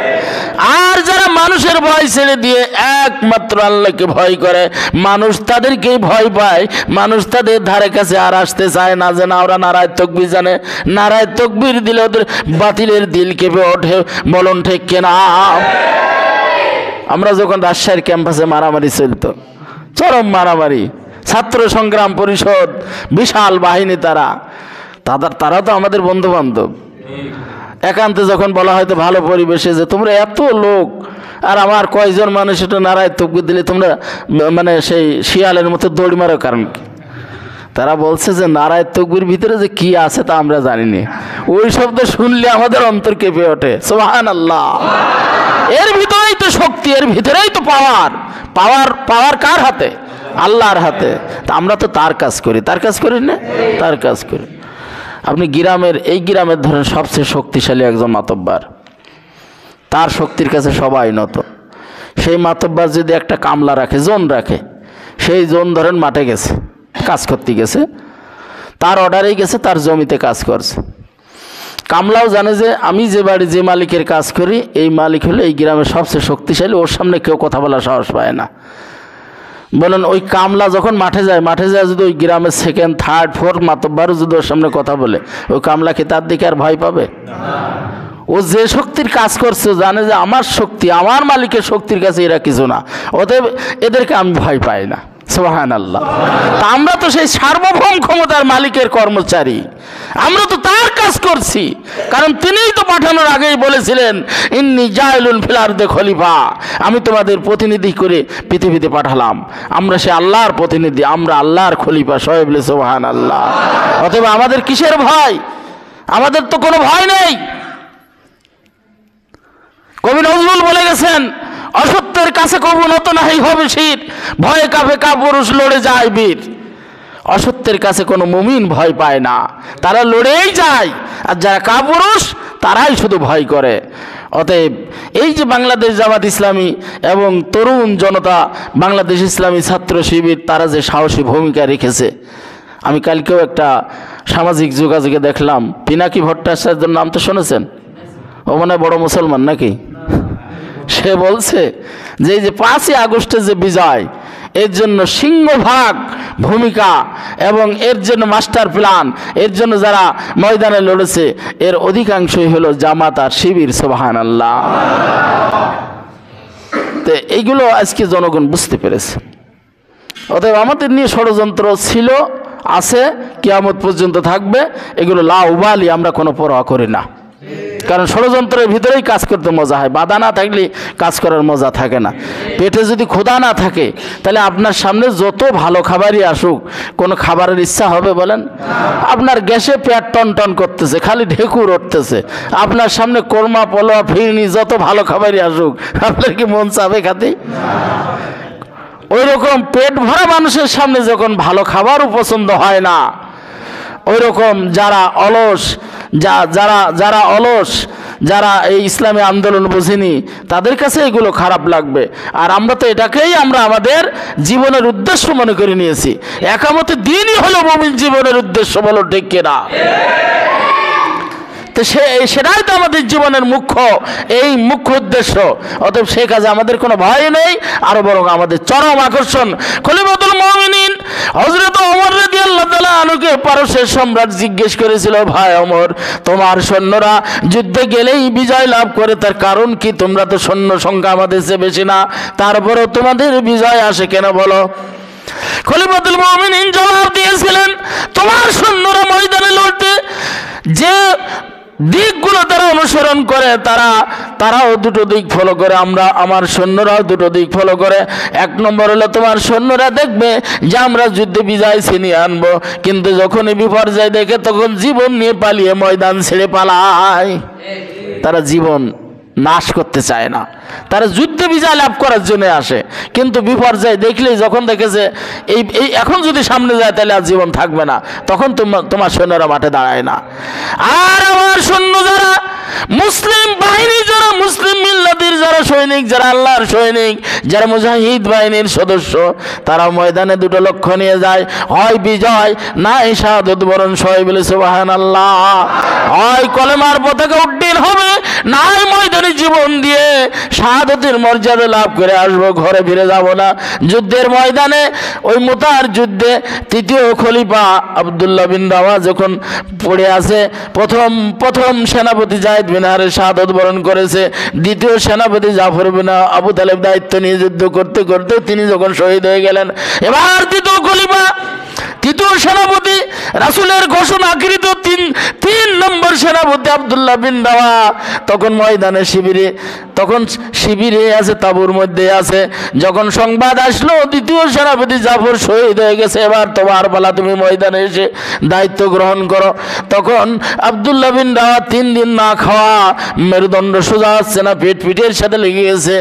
আর যারা মানুষের ভয় ছেড়ে দিয়ে একমাত্র আল্লাহকে ভয় করে মানুষ তাদেরকেই ভয় পায়। মানুষ তাদের ধারে কাছে আর আসতে চায় না, যে না ওরা নারায় তকবীর জানে, নারায় তকবীর দিলে ওদের বাতিলের দিল কেঁপে ওঠে, বলুন ঠিক কিনা? আমরা যখন রাজশাহীর ক্যাম্পাসে মারামারি চলতো, চরম মারামারি, ছাত্র সংগ্রাম পরিষদ বিশাল বাহিনী, তারা তো আমাদের বন্ধু বান্ধব। একান্তে যখন বলা হয়তো ভালো পরিবেশে যে তোমরা এত লোক আর আমার কয়জন মানুষ একটু নারায় তকবীর দিলে তোমরা মানে সেই শিয়ালের মতো দৌড় মারো, কারণ কি? তারা বলছে যে নারায় তকবীর ভিতরে যে কি আছে তা আমরা জানিনি, ওই শব্দ শুনলে আমাদের অন্তর কেঁপে ওঠে। সুবহানাল্লাহ। এর ভিতরেই তো শক্তি, এর ভিতরেই তো পাওয়ার কার হাতে? আল্লাহর হাতে। তা আমরা তো তার কাজ করি, তার কাজ করি না, তার কাজ করি। আপনি এই গ্রামের ধরেন সবচেয়ে শক্তিশালী একজন মাতব্বার, তার শক্তির কাছে সবাই নত। সেই মাতব্বার যদি একটা কামলা রাখে, জোন রাখে, সেই জোন ধরেন মাঠে গেছে, কাজ করতে গেছে, তার অর্ডারেই গেছে, তার জমিতে কাজ করছে। কামলাও জানে যে আমি যে বাড়ি যে মালিকের কাজ করি এই মালিক হলো এই গ্রামের সবচেয়ে শক্তিশালী, ওর সামনে কেউ কথা বলার সাহস পায় না। বলেন ওই কামলা যখন মাঠে যায় যদি ওই গ্রামের সেকেন্ড থার্ড ফোর্থ মাতব্বারও যদি ওর সামনে কথা বলে, ওই কামলা কি তার দিকে আর ভয় পাবে? ও যে শক্তির কাজ করছে জানে যে আমার শক্তি, আমার মালিকের শক্তির কাছে এরা কিছু না, অতএব এদেরকে আমি ভয় পাই না। সুবহানাল্লাহ। তা আমরা তো সেই সার্বভৌম ক্ষমতার মালিকের কর্মচারী, আমরা তো তার কাজ করছি, কারণ তিনিই তো পাঠানোর আগেই বলেছিলেন ইন্নী জাইলুন ফিল আরদি খলিফা, আমি তোমাদের প্রতিনিধি করে পৃথিবীতে পাঠালাম। আমরা সে আল্লাহর প্রতিনিধি, আমরা আল্লাহর খলিফা। সবাই বলে সুবহানাল্লাহ। অতএব আমাদের কিসের ভয়? আমাদের তো কোনো ভয় নেই। কবি নজরুল বলে গেছেন অসত্যের কাছে কবু নত নাহি হবে শির, ভয়ে কাঁপে কাপুরুষ লড়ে যায় বীর। অসত্যের কাছে কোনো মুমিন ভয় পায় না, তারা লড়েই যায়, আর যারা কাপুরুষ তারাই শুধু ভয় করে। অতএব এই যে বাংলাদেশ জামাত ইসলামী এবং তরুণ জনতা বাংলাদেশ ইসলামী ছাত্র শিবির, তারা যে সাহসী ভূমিকা রেখেছে, আমি কালকেও একটা সামাজিক যোগাযোগে দেখলাম, পিনাকি ভট্টাচার্যের নাম তো শুনেছেন, ও মনে হয় বড় মুসলমান নাকি? সে বলছে যে এই যে 5ই আগস্টের যে বিজয়, এর জন্য সিংহভাগ ভূমিকা এবং এর জন্য মাস্টার প্ল্যান, এর জন্য যারা ময়দানে লড়েছে এর অধিকাংশই হলো জামাত আর শিবির। সুবহানাল্লাহ। তো এইগুলো আজকে জনগণ বুঝতে পেরেছে। অতএব আমাদের নিয়ে ষড়যন্ত্র ছিল, আছে, কিয়ামত পর্যন্ত থাকবে, এগুলো লা উবালি, আমরা কোনো পরোয়া করি না। কারণ ষড়যন্ত্রের ভিতরেই কাজ করতে মজা হয়, বাধা না থাকলে কাজ করার মজা থাকে না। পেটে যদি ক্ষুধা না থাকে তাহলে আপনার সামনে যত ভালো খাবারই আসুক কোনো খাবারের ইচ্ছা হবে বলেন? আপনার গ্যাসে পেট টন টন করতেছে, খালি ঢেকুর উঠতেছে, আপনার সামনে কোরমা পোলোয়া ফিরনি যত ভালো খাবারই আসুক আপনার কি মন চাবে খেতে? ওই রকম পেট ভরা মানুষের সামনে যখন ভালো খাবারও পছন্দ হয় না, ওই রকম যারা অলস, যারা এই ইসলামী আন্দোলন বুঝেনি তাদের কাছে এগুলো খারাপ লাগবে। আর আমরা তো এটাকেই আমরা আমাদের জীবনের উদ্দেশ্য মনে করে নিয়েছি। একামতে দিনই হলো মুমিন জীবনের উদ্দেশ্য, বলো ঠিক কিনা? তো সেটাই তো আমাদের জীবনের মুখ্য উদ্দেশ্য। অতএব সে কাজে আমাদের কোনো ভয় নেই, আরো বরং আমাদের চরম আকর্ষণ। খলিফাতুল মুমিনিন হযরত ওমর রাদিয়াল্লাহু তাআলা আনহুকে পারস্যের সম্রাট জিজ্ঞেস করেছিল, ভাই ওমর, তোমার সৈন্যরা যুদ্ধে গেলেই বিজয় লাভ করে, তার কারণ কি? তোমরা তো সৈন্য সংখ্যা আমাদের চেয়ে বেশি না, তারপরেও তোমাদের বিজয় আসে কেন বলো? খলিফাতুল মুমিনিন জবাব দিয়েছিলেন, তোমার সৈন্যরা ময়দানে লড়তে যে দিকগুলো তারা অনুসরণ করে, তারাও দুটো দিক ফলো করে, আমার সৈন্যরাও দুটো দিক ফলো করে। এক নম্বর হলো তোমার সৈন্যরা দেখবে যে আমরা যুদ্ধে বিজয় ছিনিয়ে আনবো, কিন্তু যখনই বিপর্যয় দেখে তখন জীবন নিয়ে পালিয়ে ময়দান ছেড়ে পালায়। তারা জীবন নাশ করতে চায় না, তারা যুদ্ধে বিজয় লাভ করার জন্য আসে, কিন্তু বিপর্যয় দেখলেই যখন দেখেছে এই এখন যদি সামনে যায় তাহলে আর জীবন থাকবে না, তখন তোমার সৈন্যরা মাঠে দাঁড়ায় না। আর আমার সৈন্য যারা মুসলিম বাহিনী, যারা মুসলিম মিল্লাতের যারা সৈনিক, যারা আল্লাহর সৈনিক, যারা মুজাহিদ বাহিনীর সদস্য, তারা ময়দানে দুটো লক্ষ্য নিয়ে যায়, হয় বিজয় না শাহাদাত বরণ সবাই বলে সুবহানাল্লাহ, হয় কলেমার পতাকা উড্ডীন হবে, না ময়দানে জীবন দিয়ে শাহাদাতের মর্যাদা লাভ করে আসবো, ঘরে ফিরে যাব না। যুদ্ধের ময়দানে ওই মুতার যুদ্ধে তৃতীয় খলিফা আব্দুল্লাহ বিন রাওয়া যখন পড়ে আছে, প্রথম সেনাপতি যায়েদ বিন হারেস শাহাদাত বরণ করেছে, দ্বিতীয় সেনাপতি জাফর বিন আবু তালেব দায়িত্ব নিয়ে যুদ্ধ করতে করতে তিনি যখন শহীদ হয়ে গেলেন, এবার তৃতীয় খলিফা, তৃতীয় সেনাপতি, রাসূলের ঘোষণাকৃত তিন নম্বর সেনাপতি আব্দুল্লাহ বিন রাওয়া তখন ময়দানে শিবিরে আছে, তাঁবুর মধ্যে আছে। যখন সংবাদ আসলো দ্বিতীয় সেনাপতি জাফর শহীদ হয়ে গেছে, এবার তোমার পালা, তুমি ময়দানে এসে দায়িত্ব গ্রহণ করো। তখন আব্দুল্লাহ বিন রাওয়া 3 দিন না খাওয়া, মেরুদণ্ড সোজা হচ্ছে না, পিঠের সাথে লেগে গেছে।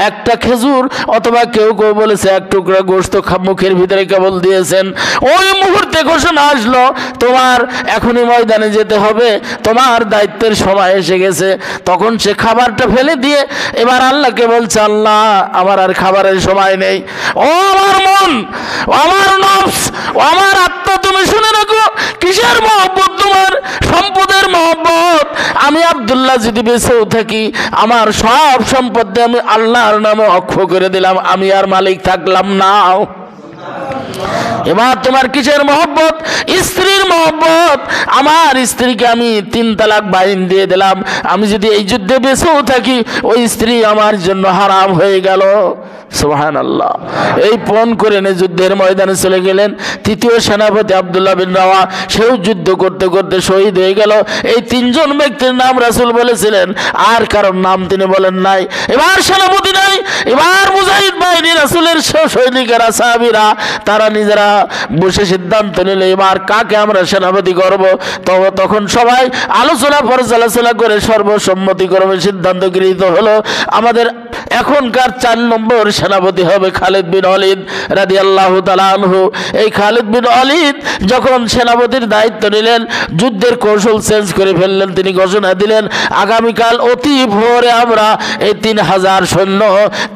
একটা খেজুর অথবা কেউ কেউ বলেছে এক টুকরা গোশত মুখের ভিতরে কেবল দিয়েছেন। ওই মুহূর্তে ঘোষণা আসলো তোমার এখনই ময়দানে যেতে হবে, তোমার দায়িত্বের সময় এসে গেছে। তখন সে খাবারটা ফেলে দিয়ে এবার আল্লাহকে বলছে, আল্লাহ আমার আর খাবারের সময় নেই। ও আমার মন, আমার নফস, আমার আত্মা, তুমি শুনে রাখো, কিসের মহব্বত? তোমার সম্পদের মহব্বত। আমি আব্দুল্লাহ যদি বেঁচেও থাকি, আমার সব সম্পদে আমি আল্লাহর নামে অক্ষ করে দিলাম, আমি আর মালিক থাকলাম না। এবার তোমার কিসের মহব্বত? স্ত্রীর মহব্বত। আমার স্ত্রীকে আমি 3 তালাক বাইন দিয়ে দিলাম, আমি যদি এই যুদ্ধে বেঁচেও থাকি ওই স্ত্রী আমার জন্য হারাম হয়ে গেল। সুবহানাল্লাহ। এই পণ করে নে যুদ্ধের ময়দানে চলে গেলেন তৃতীয় সেনাপতি আব্দুল্লাহ বিন রাওয়া, সেও যুদ্ধ করতে করতে শহীদ হয়ে গেল। এই 3 জন ব্যক্তির নাম রাসূল বলেছিলেন, আর কারোর নাম তিনি বলেন নাই। এবার সেনাপতি নাই, এবার মুজাহিদ বাহিনী, রাসূলের সৈনিকেরা, সাহাবীরা, তারা নিজেরা বসে সিদ্ধান্ত নিলে এবার কাকে আমরা সেনাপতি করব। তখন সবাই আলোচনা পর্যালোচনা করে সর্বসম্মতিক্রমে সিদ্ধান্ত গৃহীত হলো, আমাদের এখনকার 4 নম্বর সেনাপতি হবে খালিদ বিন ওয়ালিদ রাদিয়াল্লাহু তাআলা আনহু। এই খালিদ বিন ওয়ালিদ যখন সেনাপতির দায়িত্ব নিলেন, যুদ্ধের কৌশল চেঞ্জ করে ফেললেন। তিনি ঘোষণা দিলেন, আগামীকাল অতি ভোরে আমরা এই 3000 সৈন্য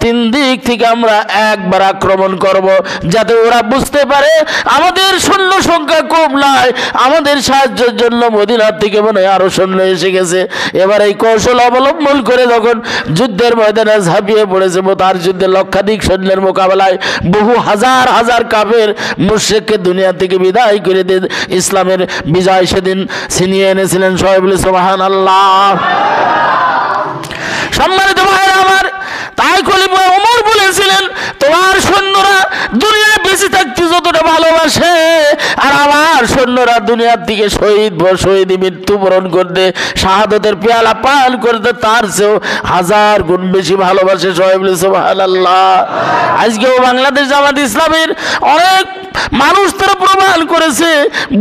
3 দিক থেকে আমরা একবার আক্রমণ করব, যাতে ওরা বুঝতে পারে আমাদের সৈন্য সংখ্যা কম নয়, আমাদের সাহায্যের জন্য মদিনার থেকে মনে হয় আরো সৈন্য এসে গেছে। এবার এই কৌশল অবলম্বন করে যখন যুদ্ধের ময়দানে ঝাঁপিয়ে পড়েছে, তার যুদ্ধে লক্ষাধিক সৈন্যের মোকাবেলায় বহু হাজার হাজার কাফের মুশরিককে দুনিয়া থেকে বিদায় করে দিয়ে ইসলামের বিজয় সেদিন ছিনিয়ে এনেছিলেন। সবাই বলে সুবহানাল্লাহ। সম্মানিত ভাইরা আমার, তাই খলিফা ওমর বলেছিলেন, তোমার সৈন্যরা দুনিয়ায় বেঁচে থাকতে যতটা ভালোবাসে, আর আমার সৈন্যরা দুনিয়ার দিকে শহীদ মৃত্যুবরণ করতে, শাহাদাতের পেয়ালা পান করতে তার চেয়েও 1000 গুণ বেশি ভালোবাসে। সবাই বলে সুবহানাল্লাহ। আজকেও বাংলাদেশ জামাত ইসলামের অনেক মানুষ তারা প্রমাণ করেছে,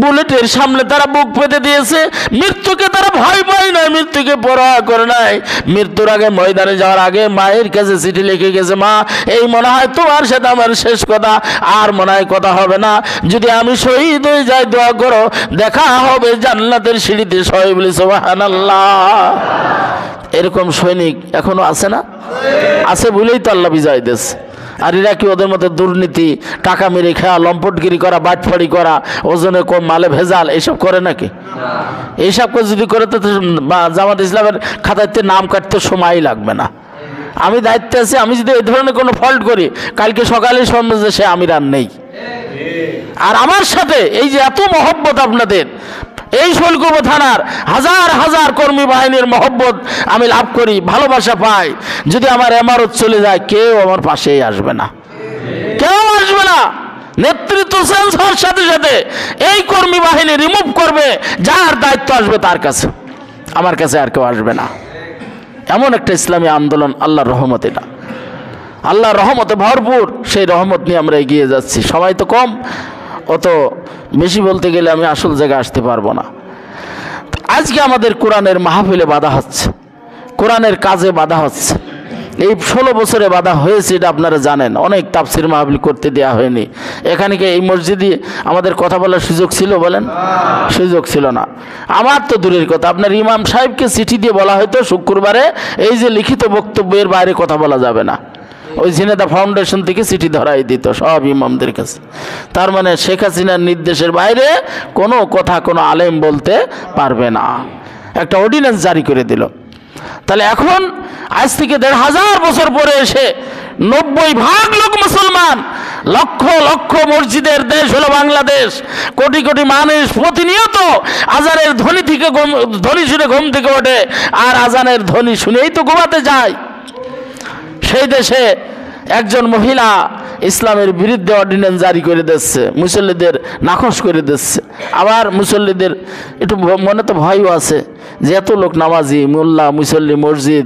বুলেটের সামনে তারা বুক পেতে দিয়েছে, মৃত্যুকে তারা ভয় পায় না, মৃত্যুকে পরোয়া করে নাই। মৃত্যুর আগে, ময়দানে যাওয়ার আগে মায়ের কাছে চিঠি লিখে গেছে, মা এই মনে হয় তোমার সাথে আমার শেষ কথা, আর মনে হয় কথা হবে না, যদি আমি শহীদ হয়ে যাই দোয়া করো, দেখা হবে জান্নাতের সিঁড়িতে। সবাই বলে সুবহানাল্লাহ। এরকম সৈনিক এখনো আছে না? আছে বলেই তো আল্লাহ বিজয় দিয়েছে। আর এরা কি ওদের মধ্যে দুর্নীতি, টাকা মেরে খাওয়া, লম্পটগিরি করা, বাটফাড়ি করা, ওজনে কম মালে ভেজাল এইসব করে নাকি? এইসব যদি করে তো জামাত ইসলামের খাতাতে নাম কাটতে সময় লাগবে না। আমি দায়িত্বে আছি, আমি যদি এই ধরনের কোনো ফল্ট করি, কালকে সকালে সন্ধ্যে যে সে আমি আর নেই। আর আমার সাথে এই যে এত মহব্বত আপনাদের, এই শৈলকুপা থানার হাজার হাজার কর্মী বাহিনীর মহব্বত আমি লাভ করি, ভালোবাসা পাই, যদি আমার এমারত চলে যায় কেউ আমার পাশেই আসবে না, কেউ আসবে না। নেতৃত্ব চেঞ্জ হওয়ার সাথে সাথে এই কর্মী বাহিনী রিমুভ করবে, যার দায়িত্ব আসবে তার কাছে। আমার কাছে আর কেউ আসবে না। এমন একটা ইসলামী আন্দোলন, আল্লাহর রহমত। এটা আল্লাহর রহমতে ভরপুর, সেই রহমত নিয়ে আমরা এগিয়ে যাচ্ছি। সময় তো কম, অত বেশি বলতে গেলে আমি আসল জায়গায় আসতে পারবো না। আজকে আমাদের কোরআনের মাহফিলে বাধা হচ্ছে, কোরআনের কাজে বাধা হচ্ছে। এই 16 বছরে বাধা হয়েছে, এটা আপনারা জানেন। অনেক তাফসির মাহফিল করতে দেওয়া হয়নি। এখানে কি এই মসজিদে আমাদের কথা বলার সুযোগ ছিল? বলেন, সুযোগ ছিল না। আমার তো দূরের কথা, আপনার ইমাম সাহেবকে চিঠি দিয়ে বলা হয়তো শুক্রবারে এই যে লিখিত বক্তব্যের বাইরে কথা বলা যাবে না। ওই ঝিনেদা ফাউন্ডেশন থেকে চিঠি ধরাই দিত সব ইমামদের কাছে। তার মানে শেখ হাসিনার নির্দেশের বাইরে কোনো কথা কোনো আলেম বলতে পারবে না, একটা অর্ডিন্যান্স জারি করে দিল। তাহলে এখন আজ থেকে 1500 বছর পরে এসে 90% লোক মুসলমান, লক্ষ লক্ষ মসজিদের দেশ হলো বাংলাদেশ, কোটি কোটি মানুষ প্রতিনিয়ত আজানের ধ্বনি থেকে ধ্বনি শুনে ঘুম থেকে ওঠে, আর আজানের ধ্বনি শুনেই তো ঘুমাতে যায়। সেই দেশে একজন মহিলা ইসলামের বিরুদ্ধে অর্ডিন্যান্স জারি করে দিচ্ছে, মুসল্লিদের নাকশ করে দিচ্ছে। আবার মুসল্লিদের একটু মনে তো ভয়ও আছে যে এত লোক নামাজি, মোল্লা, মুসল্লি, মসজিদ,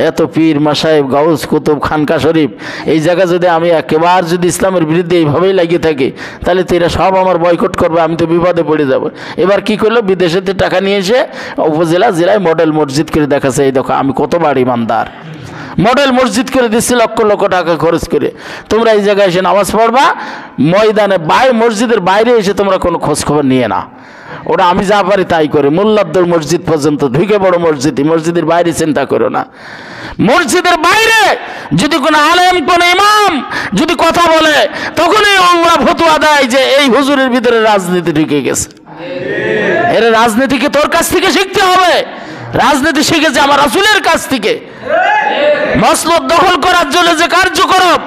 এত পীর মাসায়েব, গাউস, কুতুব, খানকা শরীফ, এই জায়গা যদি আমি একেবারে যদি ইসলামের বিরুদ্ধে এইভাবেই লাগিয়ে থাকি, তাহলে তো এরা সব আমার বয়কট করবে, আমি তো বিপদে পড়ে যাব। এবার কি করলো, বিদেশেতে টাকা নিয়ে এসে উপজেলা জেলায় মডেল মসজিদ করে দেখাচ্ছে। এই দেখো আমি কত বড় ইমানদার, মডেল মসজিদ করে দিচ্ছি লক্ষ লক্ষ টাকা খরচ করে। তোমরা এই জায়গায় এসে নামাজ পড়বা, ময়দানে মসজিদের বাইরে এসে তোমরা কোনো খোঁজ খবর নিয়ে না। ওরা আমি যা পারি তাই করে, মোল্লাদ্দর মসজিদ পর্যন্ত ঢুকে বড় মসজিদই, মসজিদের বাইরে চিন্তা করো না। মসজিদের বাইরে যদি কোনো আলেম, কোনো ইমাম যদি কথা বলে, তখনই ওরা ফতোয়া দেয় যে এই হুজুরের ভিতরে রাজনীতি ঢুকে গেছে। এর রাজনীতিকে তোর কাছ থেকে শিখতে হবে। রাজনীতি শিখেছে আমার রাসূলের কাছ থেকে। মসনদ দখল করার জন্য যে কার্যকলাপ,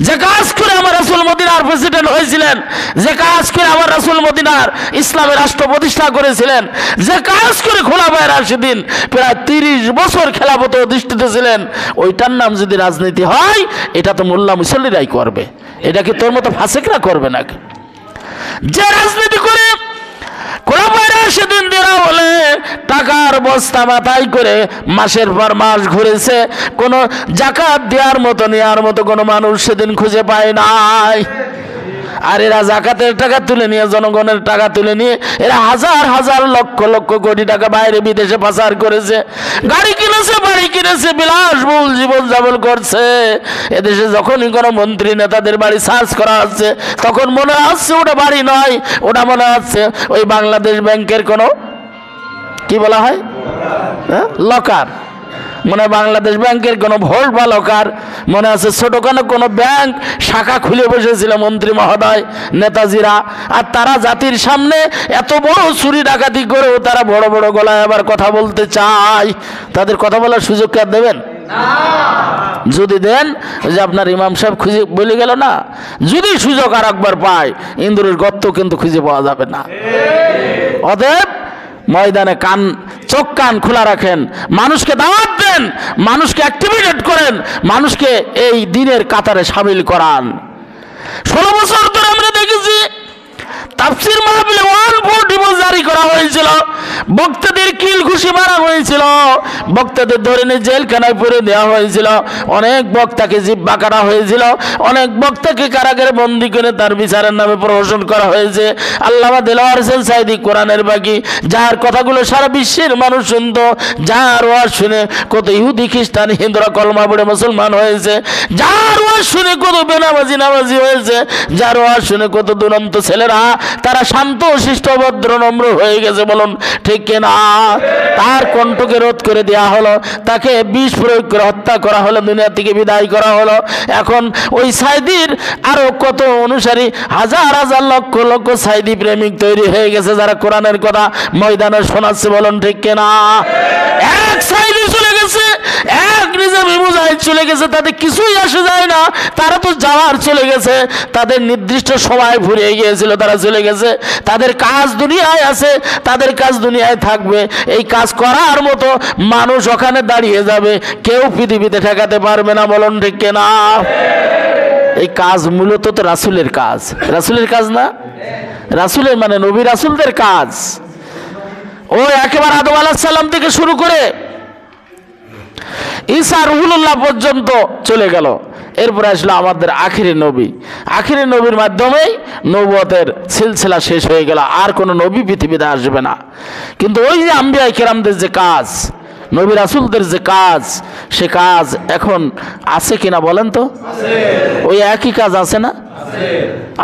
যে কাজ করে আমার রাসূল মদিনার প্রেসিডেন্ট হয়েছিলেন, যে কাজ করে আমার রাসূল মদিনার ইসলামের রাষ্ট্র প্রতিষ্ঠা করেছিলেন, যে কাজ করে খোলাফায়ে রাশিদিন প্রায় 30 বছর খেলাফতে অধিষ্ঠিত ছিলেন, ওইটার নাম যদি রাজনীতি হয়, এটা তো মোল্লা মুসল্লিরাই করবে। এটা কি তোর মতো ফাসেকরা করবে নাকি? যে রাজনীতি করে সেদিন দিরা বলে টাকার বস্তা মাথায় করে মাসের পর মাস ঘুরেছে, কোনো জাকাত দেওয়ার মতো নেওয়ার মতো কোনো মানুষ সেদিন খুঁজে পায় নাই। আর এরা জাকাতের টাকা তুলে নিয়ে, জনগণের টাকা তুলে নিয়ে এরা হাজার হাজার লক্ষ লক্ষ কোটি টাকা বাইরে বিদেশে পাচার করেছে, গাড়ি কিনেছে, বাড়ি কিনেছে, বিলাসবহুল জীবন যাপন করছে। এদেশে যখনই কোনো মন্ত্রী নেতাদের বাড়ি সার্চ করা হচ্ছে, তখন মনে হচ্ছে ওটা বাড়ি নয়, ওটা মনে হচ্ছে ওই বাংলাদেশ ব্যাংকের কোনো কি বলা হয়, লকার। মনে হয় বাংলাদেশ ব্যাংকের কোনো ভোল্ট বা লকার, মনে আছে ছোটখাটো কোনো ব্যাংক শাখা খুলে বসেছিল মন্ত্রী মহোদয়, নেতাজিরা। আর তারা জাতির সামনে এত বড় চুরি ডাকাতি করেও তারা বড় বড় গলায় আবার কথা বলতে চায়। তাদের কথা বলার সুযোগ কে দেবেন? যদি দেন, যে আপনার ইমাম সাহেব খুঁজে বলে গেল না, যদি সুযোগ আর একবার পায়, ইন্দুরের গর্ত কিন্তু খুঁজে পাওয়া যাবে না। অতএব ময়দানে চোখ কান খোলা রাখেন, মানুষকে দাওয়াত দেন, মানুষকে অ্যাক্টিভেট করেন, মানুষকে এই দিনের কাতারে সামিল করান। 16 বছর ধরে আমরা দেখেছি তাফসীর মাহফিলে 140 জারি করা হয়েছিল, বক্তাদের কিল ঘুষি মারা হয়েছিল, বক্তাদের ধরে নিয়ে জেলখানায় পুরে দেওয়া হয়েছিল, অনেক বক্তাকে জিহ্বা কাটা হয়েছিল, অনেক বক্তাকে কারাগারে বন্দী করে তার বিচারের নামে প্রহসন করা হয়েছে। আল্লামা দেলোয়ার হোসেন সাঈদী কোরআনের বাকি, যার কথাগুলো সারা বিশ্বের মানুষ শুনত, যার ওয়াজ শুনে কত ইহুদি খ্রিস্টান হিন্দুরা কলমা পড়ে মুসলমান হয়েছে, যার ওয়াজ শুনে কত বেনামাজি নামাজি হয়েছে, যার ওয়াজ শুনে কত দুরন্ত ছেলেরা তারা শান্ত শিষ্ট ভদ্র নম্র হয়ে গেছে। বলুন ঠিক কিনা? তার কণ্ঠকে রোধ করে দেওয়া হলো, তাকে বিষ প্রয়োগ করে হত্যা করা হলো, দুনিয়া থেকে বিদায় করা হলো। এখন ওই সাঈদীর আরো কত অনুসারী, হাজার হাজার লক্ষ লক্ষ সাঈদী প্রেমিক তৈরি হয়ে গেছে, যারা কোরআনের কথা ময়দানে শোনাচ্ছে। বলুন ঠিক কিনা? এক সাঈদী চলে গেছে, এক নিজামী মুজাহিদ চলে গেছে, তাদের কিছুই আসে যায় না, তারা তো যাওয়ার চলে গেছে, তাদের নির্দিষ্ট সময় ফুরিয়ে গিয়েছিল, তারা চলে গেছে। তাদের কাজ দুনিয়ায় আছে, তাদের কাজ দুনিয়ায় থাকবে। এই কাজ করার মতো মানুষ ওখানে দাঁড়িয়ে যাবে, কেউ পৃথিবীতে ঠেকাতে পারবে না। বলুন ঠিক কিনা? এই কাজ মূলত তো রাসূলের কাজ, রাসূলের কাজ না, রাসূলের মানে নবী রাসূলদের কাজ। ও একেবারে আদম আলাইহিস সালাম থেকে শুরু করে ঈসা রুহুল্লাহ পর্যন্ত চলে গেল। এরপরে আসলো আমাদের আখিরি নবী। আখিরি নবীর মাধ্যমেই নবুয়তের সিলসিলা শেষ হয়ে গেল, আর কোনো নবী পৃথিবীতে আসবে না। কিন্তু ওই যে আম্বিয়া কেরামদের যে কাজ, নবী রাসূলদের যে কাজ, সে কাজ এখন আছে কিনা বলেন তো? ওই একই কাজ আছে না?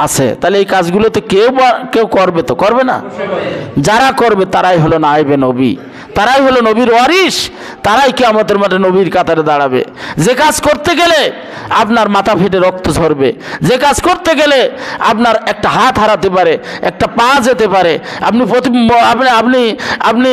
আছে। তাহলে এই কাজগুলো তো কেউ করবে তো? করবে না। যারা করবে তারাই হলো নায়েবে নবী, তারাই হলো নবীর ওয়ারিস, তারাই কিয়ামতের মাঠে নবীর কাতারে দাঁড়াবে। যে কাজ করতে গেলে আপনার মাথা ফেটে রক্ত ঝরবে, যে কাজ করতে গেলে আপনার একটা হাত হারাতে পারে, একটা পা যেতে পারে, আপনি আপনি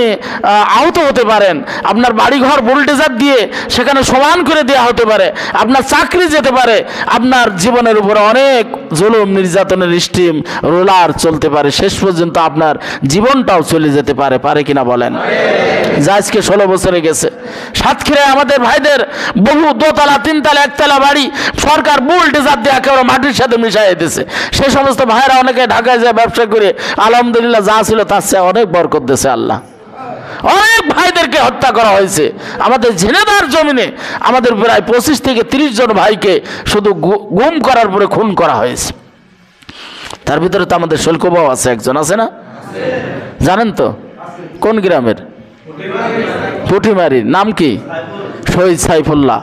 আহত হতে পারেন, আপনার বাড়িঘর বুলডোজার দিয়ে সেখানে সমান করে দেওয়া হতে পারে, আপনার চাকরি যেতে পারে, আপনার জীবনের উপর অনেক জুলুম নির্যাতনের স্টিম রোলার চলতে পারে, শেষ পর্যন্ত আপনার জীবনটাও চলে যেতে পারে। পারে কিনা বলেন? যা আজকে 16 বছরে গেছে। সাতক্ষীরায় আমাদের ভাইদের বহু দোতলা, তিনতলা, একতলা বাড়ি সরকার বুলডোজার দিয়ে একেবারে মাটির সাথে মিশাই দিতেছে। সেই সমস্ত ভাইরা অনেকে ঢাকায় যায় ব্যবসা করে আলহামদুলিল্লাহ যা ছিল তার চেয়ে অনেক বরকত দিয়েছে আল্লাহ। অনেক ভাইদেরকে হত্যা করা হয়েছে আমাদের ঝিনাইদহের জমিনে। আমাদের প্রায় 25 থেকে 30 জন ভাইকে শুধু গুম করার পরে খুন করা হয়েছে। তার ভিতরে তো আমাদের শুল্কবাবু আছে, একজন আছে না? জানেন তো কোন গ্রামের? পুটিমারির। নাম কি? শহীদ সাইফুল্লাহ।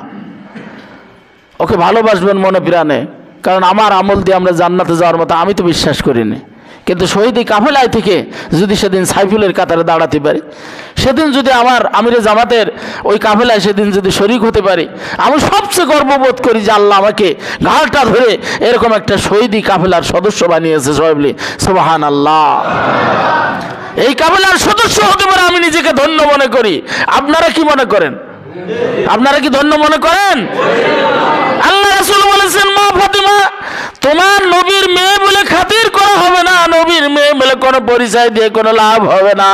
ওকে ভালোবাসবেন মনে প্রাণে, কারণ আমার আমল দিয়ে আমরা জান্নাতে যাওয়ার মতো আমি তো বিশ্বাস করিনি। কিন্তু শহীদি কাফেলায় থেকে যদি সেদিন সাইফুলের কাতারে দাঁড়াতে পারি, সেদিন যদি আমার আমিরে জামাতের ওই কাফেলায় সেদিন যদি শরীক হতে পারি, আমি সবচেয়ে গর্ববোধ করি যে আল্লাহ আমাকে ঘাড়টা ধরে এরকম একটা শহীদি কাফেলার সদস্য বানিয়েছে। সবাই বলি সুবহানাল্লাহ। এই কাফেলার সদস্য হতে পারে আমি নিজেকে ধন্য মনে করি। আপনারা কি মনে করেন? আপনারা কি ধন্য মনে করেন? আল্লাহ রাসূল বলেছেন, মা ফাতিমা, তোমার নবীর মেয়ে বলে খাতির করা হবে না, নবীর মেয়ে বলে কোনো পরিচয় দিয়ে কোনো লাভ হবে না,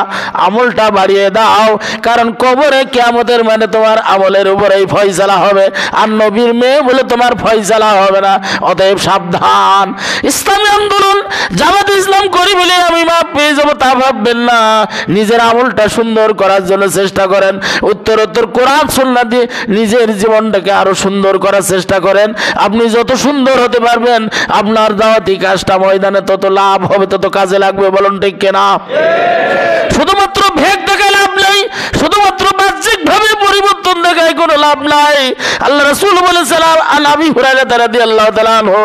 আমলটা বাড়িয়ে দাও, কারণ কবরে কিয়ামতের মানে তোমার আমলের উপরেই ফয়সালা হবে, আর নবীর মেয়ে বলে তোমার ফয়সালা হবে না। অতএব সাবধান। ইসলামী আন্দোলন জামাত ইসলাম করি বলে আমি মাপ পেয়ে যাবো তা ভাববেন না। নিজের আমলটা সুন্দর করার জন্য চেষ্টা করেন, উত্তরোত্তর কোরআন সুন্নাহ দিয়ে নিজের জীবনটাকে আরো সুন্দর করার চেষ্টা করেন। আপনি যত সুন্দর হতে পারবেন, আপনার দাওয়াতি কাজটা ময়দানে তত লাভ হবে, তত কাজে লাগবে। বলুন ঠিক কিনা? শুধুমাত্র ভেগ দেখে লাভ নেই, শুধুমাত্র বাহ্যিক ভাবে পরিবর্তন দেখায় কোনো লাভ নাই। আল্লাহ রাসূল বলেছেন, আন আবি হুরায়রা রাদিয়াল্লাহু তাআলা আনহু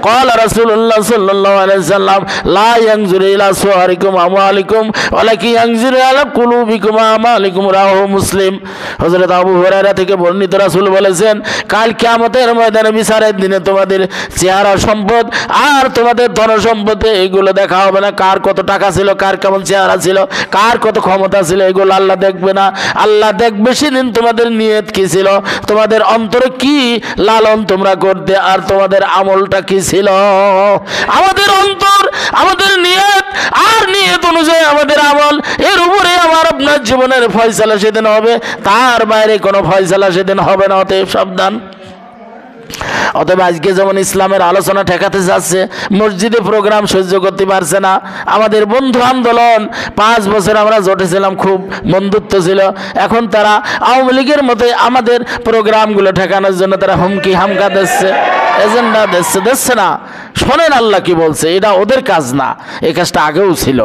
قال رسول الله صلى الله عليه وسلم لا ينظر الى صوركم واموالكم ولكن ينظر الى قلوبكم واعمالكم রাওয়াহু মুসলিম। হযরত আবু হুরায়রা থেকে বর্ণিত, রাসূল বলেছেন, কাল কিয়ামতের ময়দানে বিচারের দিনে তোমাদের চেহারা সম্পদ আর তোমাদের ধন সম্পদ এগুলো দেখা হবে না। কার কত টাকা ছিল, কার কেমন চেহারা ছিল, কার কত ক্ষমতা ছিল, এগুলো আল্লাহ দেখবে না। আল্লাহ দেখবে সেদিন তোমাদের নিয়ত কি ছিল, তোমাদের অন্তরে কি লালন তোমরা করতে, আর তোমাদের আমলটা কি ছিল। আমাদের অন্তর, আমাদের নিয়ত, আর নিয়ত অনুযায়ী আমাদের আমল, এর উপরে আমার আপনার জীবনের ফয়সালা সেদিন হবে, তার বাইরে কোনো ফয়সালা সেদিন হবে না। অতএব সাবধান। অতএব আজকে যেমন ইসলামের আলোচনা ঠেকাতে যাচ্ছে, মসজিদে প্রোগ্রাম সহ্য করতে পারছে না। আমাদের বন্ধু আন্দোলন 5 বছর আমরা জোটেছিলাম, খুব বন্ধুত্ব ছিল। এখন তারা আওয়ামী লীগের মতো আমাদের প্রোগ্রামগুলো ঠেকানোর জন্য তারা হুমকি হামকা দিচ্ছে, এজেন্ডা দিচ্ছে না। শোনেন আল্লাহ কি বলছে, এটা ওদের কাজ না, এই কাজটা আগেও ছিল।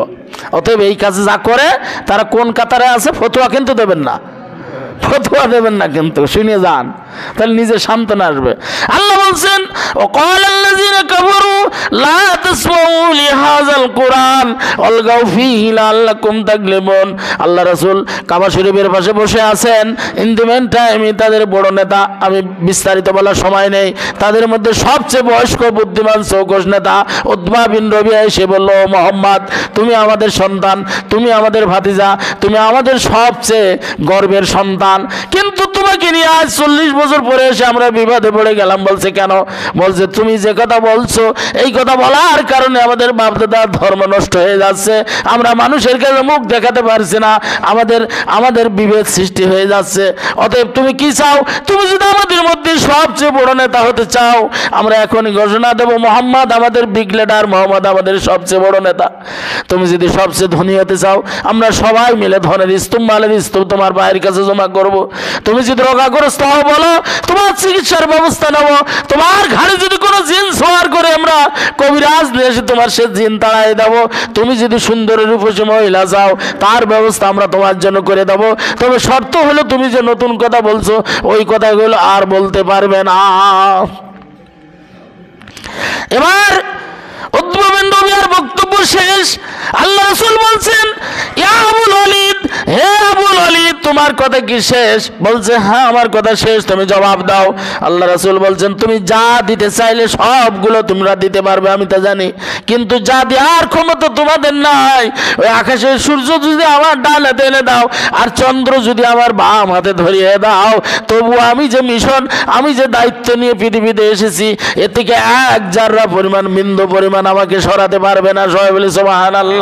অতএব এই কাজে যা করে তারা কোন কাতারে আছে ফতোয়া কিন্তু দেবেন না, ফতোয়া দেবেন না, কিন্তু শুনে যান, তাহলে নিজে সান্ত্বনা আসবে। আল্লাহ বলছেন, وقال الذين كفروا لا تسمعوا لهذا القرآن والغوا فيه لعلكم تغلبون। আল্লাহ রাসূল কাবা শরীফের পাশে বসে আছেন। ইন দি মেন টাইম তাদের বড় নেতা, আমি বিস্তারিত বলার সময় নেই, তাদের মধ্যে সবচেয়ে বয়স্ক বুদ্ধিমান চৌকস নেতা উতবা বিন রবিয়া এসে বলল, মোহাম্মদ তুমি আমাদের সন্তান, তুমি আমাদের ভাতিজা, তুমি আমাদের সবচেয়ে গর্বের সন্তান, কিন্তু তোমাকে নিয়ে আজ 40 বছর পরে এসে আমরা বিবাদে পড়ে গেলাম। বলছে কেন? বলছে তুমি যে কথা বলছো বলছো। এই কথা বলার কারণে আমাদের বাপদাদার ধর্ম নষ্ট হয়ে যাচ্ছে, আমরা মানুষের কাছে মুখ দেখাতে পারছি না, আমাদের বিভেদ সৃষ্টি হয়ে যাচ্ছে। অতএব তুমি কি চাও? তুমি যদি আমাদের মধ্যে সবচেয়ে বড় নেতা হতে চাও, আমরা এখনই ঘোষণা দেব মোহাম্মদ আমাদের বিগ লিডার, মোহাম্মদ আমাদের সবচেয়ে বড় নেতা। তুমি যদি সবচেয়ে ধনী হতে চাও, আমরা সবাই মিলে ধনের স্তূপ, মালের স্তূপ তোমার ভাইয়ের কাছে জমা করব। তুমি যদি রোগাগ্রস্ত হও, বলো তোমার চিকিৎসার ব্যবস্থা নেব। তোমার ঘাড়ে যদি কোনো জিন সওয়ার করে আমরা কবিরাজ নিয়ে এসে তোমার সে জিন তাড়াই দেব। তুমি যদি সুন্দর রূপসী মহিলা চাও, তার ব্যবস্থা আমরা তোমার জন্য করে দেব। তবে শর্ত হলো তুমি যে নতুন কথা বলছো ওই কথাগুলো আর বলতে পারবে না। এবার উদ্ভাবন নবীর বক্তব্য শেষ। আল্লাহ রাসূল বলছেন, ইয়া আবুল ওয়ালিদ, হে আবুল ওয়ালিদ, তোমার কথা কি শেষ? বলছে, হ্যাঁ আমার কথা শেষ, তুমি জবাব দাও। আল্লাহ রাসূল বলছেন, তুমি যা দিতে চাইলে সবগুলো তোমরা দিতে পারবে, আমি তা জানি, কিন্তু যা দেওয়ার ক্ষমতা তোমাদের নাই। ওই আকাশের সূর্য যদি আমার ডান হাতে এনে দাও আর চন্দ্র যদি আমার বাম হাতে ধরিয়ে দাও, তবু আমি যে মিশন, আমি যে দায়িত্ব নিয়ে পৃথিবীতে এসেছি, এর থেকে এক জাররা পরিমাণ, বিন্দু পরিমাণ আমাকে সরাতে পারবে না। সবাই বলে সুবহানাল্লাহ।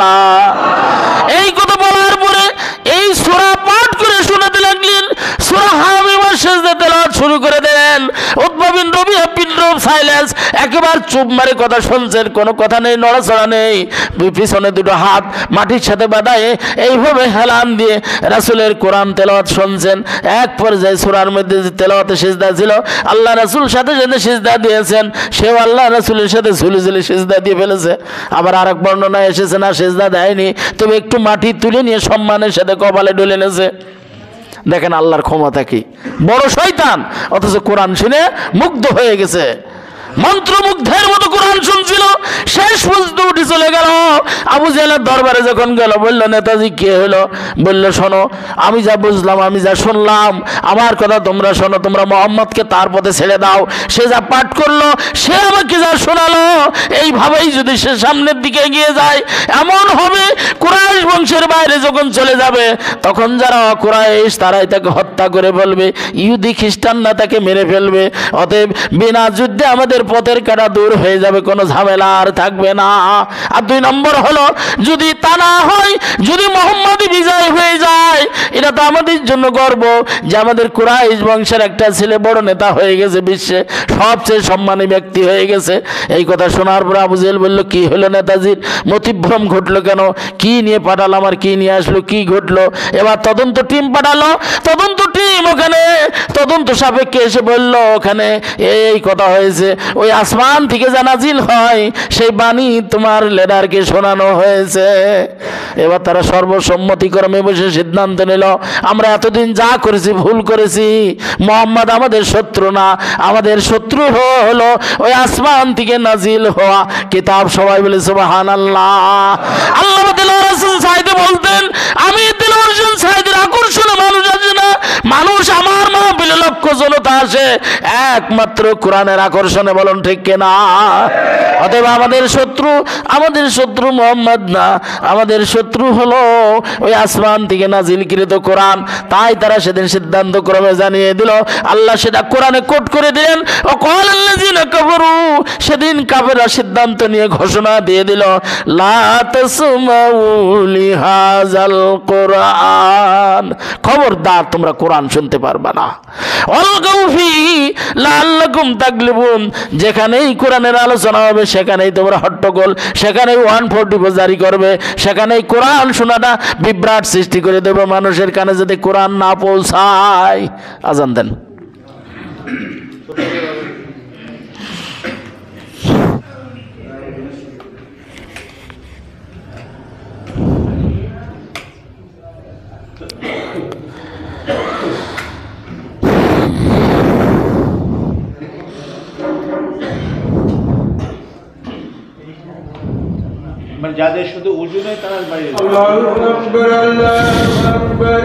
এই কথা বলার পরে এই সূরা পাঠ করে শোনাতে লাগলেন। সূরা হামিম সেজদা তেলাওয়াত শুরু করে দেন। উতবা বিন রবিআ বিন রব সাইলেন্স, একেবারে চুপ মারে কথা শুনছেন, কোনো কথা নেই, নড়াচড়া নেই, পিছনে দুটো হাত মাটির সাথে বাঁধায় এইভাবে হেলান দিয়ে রাসূলের কোরআন তেলাওয়াত শুনছেন। এক পর্যায়ে সূরার মধ্যে যে তেলাওয়াতে সিজদা ছিল, আল্লাহ রাসূল সাথে সাথে সিজদা দিয়েছেন, সেও আল্লাহ রাসূলের সাথে ঝুলে ঝুলে সিজদা দিয়ে ফেলেছে। আবার আরেক বর্ণনায় এসেছে না, সিজদা দেয়নি, তবে একটু মাটি তুলে নিয়ে সম্মানের সাথে কপালে ডলে নেছে। দেখেন আল্লাহর ক্ষমতা কি, বড় শয়তান অথচ কোরআন শুনে মুগ্ধ হয়ে গেছে, মন্ত্রমুগ্ধের মতো কোরআন শুনছিল। শেষ পর্যন্ত উঠে চলে গেল। আবু জেহেলের দরবারে যখন গেল, বলল, নেতাজি কে হলো? বলল, শোনো, আমি যা বুঝলাম, আমি যা শুনলাম, আমার কথা তোমরা শোনো, তোমরা মোহাম্মদকে তার পথে ছেড়ে দাও। সে যা পাঠ করলো, সে আমাকে যা শোনালো, এইভাবেই যদি সে সামনের দিকে এগিয়ে যায়, এমন হবে কুরাইশ বংশের বাইরে যখন চলে যাবে, তখন যারা কুরাইশ তারাই তাকে হত্যা করে ফেলবে, ইহুদি খ্রিস্টানরা তাকে মেরে ফেলবে। অতএব বিনা যুদ্ধে আমাদের পথের কাটা দূর হয়ে যাবে, কোনো ঝামেলা আর থাকবে না। আর দুই নম্বর হলো, যদি তা না হয়, যদি মোহাম্মদী বিজয় হয়ে যায়, এটা তো আমাদের জন্য গর্ব যে আমাদের কুরাইশ বংশের একটা ছেলে বড় নেতা হয়ে গেছে, বিশ্বে সবচেয়ে সম্মানী ব্যক্তি হয়ে গেছে। এই কথা শোনার পর আবু জেহেল বলল, কি হলো নেতাজির? মতিভ্রম ঘটলো কেন? কি নিয়ে পাঠালাম আর কি নিয়ে আসলো, কি ঘটলো? এবার তদন্ত টিম পাঠালো, তদন্ত টিম ওখানে তদন্ত সাপেক্ষে এসে বলল, ওখানে এই কথা হয়েছে, ওই আসমান থেকে যা নাজিল হয় সেই বাণী তোমার লিডারকে শোনানো হয়েছে। এবার তারা সর্বসম্মতিক্রমে বসে সিদ্ধান্ত নিল, আমরা এতদিন যা করেছি ভুল করেছি, মোহাম্মদ আমাদের শত্রু না, আমাদের শত্রু হলো ওই আসমান থেকে নাজিল হওয়া কিতাব। সবাই বলে সুবহানাল্লাহ। আল্লাহ দিলওয়ার হোসেন সাইদি বলতেন, আমি দিলওয়ার হোসেন সাইদির আকর্ষণে মানুষ আসে না, মানুষ আমার মাহফিলে লক্ষ জনতা আসে একমাত্র কোরআনের আকর্ষণে। বলুন ঠিক কিনা? অতএব আমাদের শত্রু মোহাম্মদ না, আমাদের শত্রু হলো ওই আসমান থেকে নাজিলকৃত কোরআন। তাই তারা সেদিন সিদ্ধান্ত ক্রমে জানিয়ে দিল, আল্লাহ সেটা কোরআনে কোট করে দিলেন। ওয়াকালাল্লাযিনা কাফারু, সেদিন কাফেররা সিদ্ধান্ত নিয়ে ঘোষণা দিয়ে দিল, লা তাসমাউ লিহাযাল কোরআন, খবরদার তোমরা কোরআন শুনতে পারবে না। ওয়ালগাউ ফীহি লাআল্লাকুম তাগলিবুন, যেখানেই কোরআনের আলোচনা হবে সেখানেই তোমরা হট্টগোল, সেখানেই 144 জারি করবে, সেখানেই কোরআন শোনাটা বিভ্রাট সৃষ্টি করে দেবে মানুষের কানে, যাতে কোরআন না পৌঁছায়। আজান দেন। যাদের শুধু উজু নেই তারা বাইরে। আল্লাহু আকবার, আল্লাহু আকবার,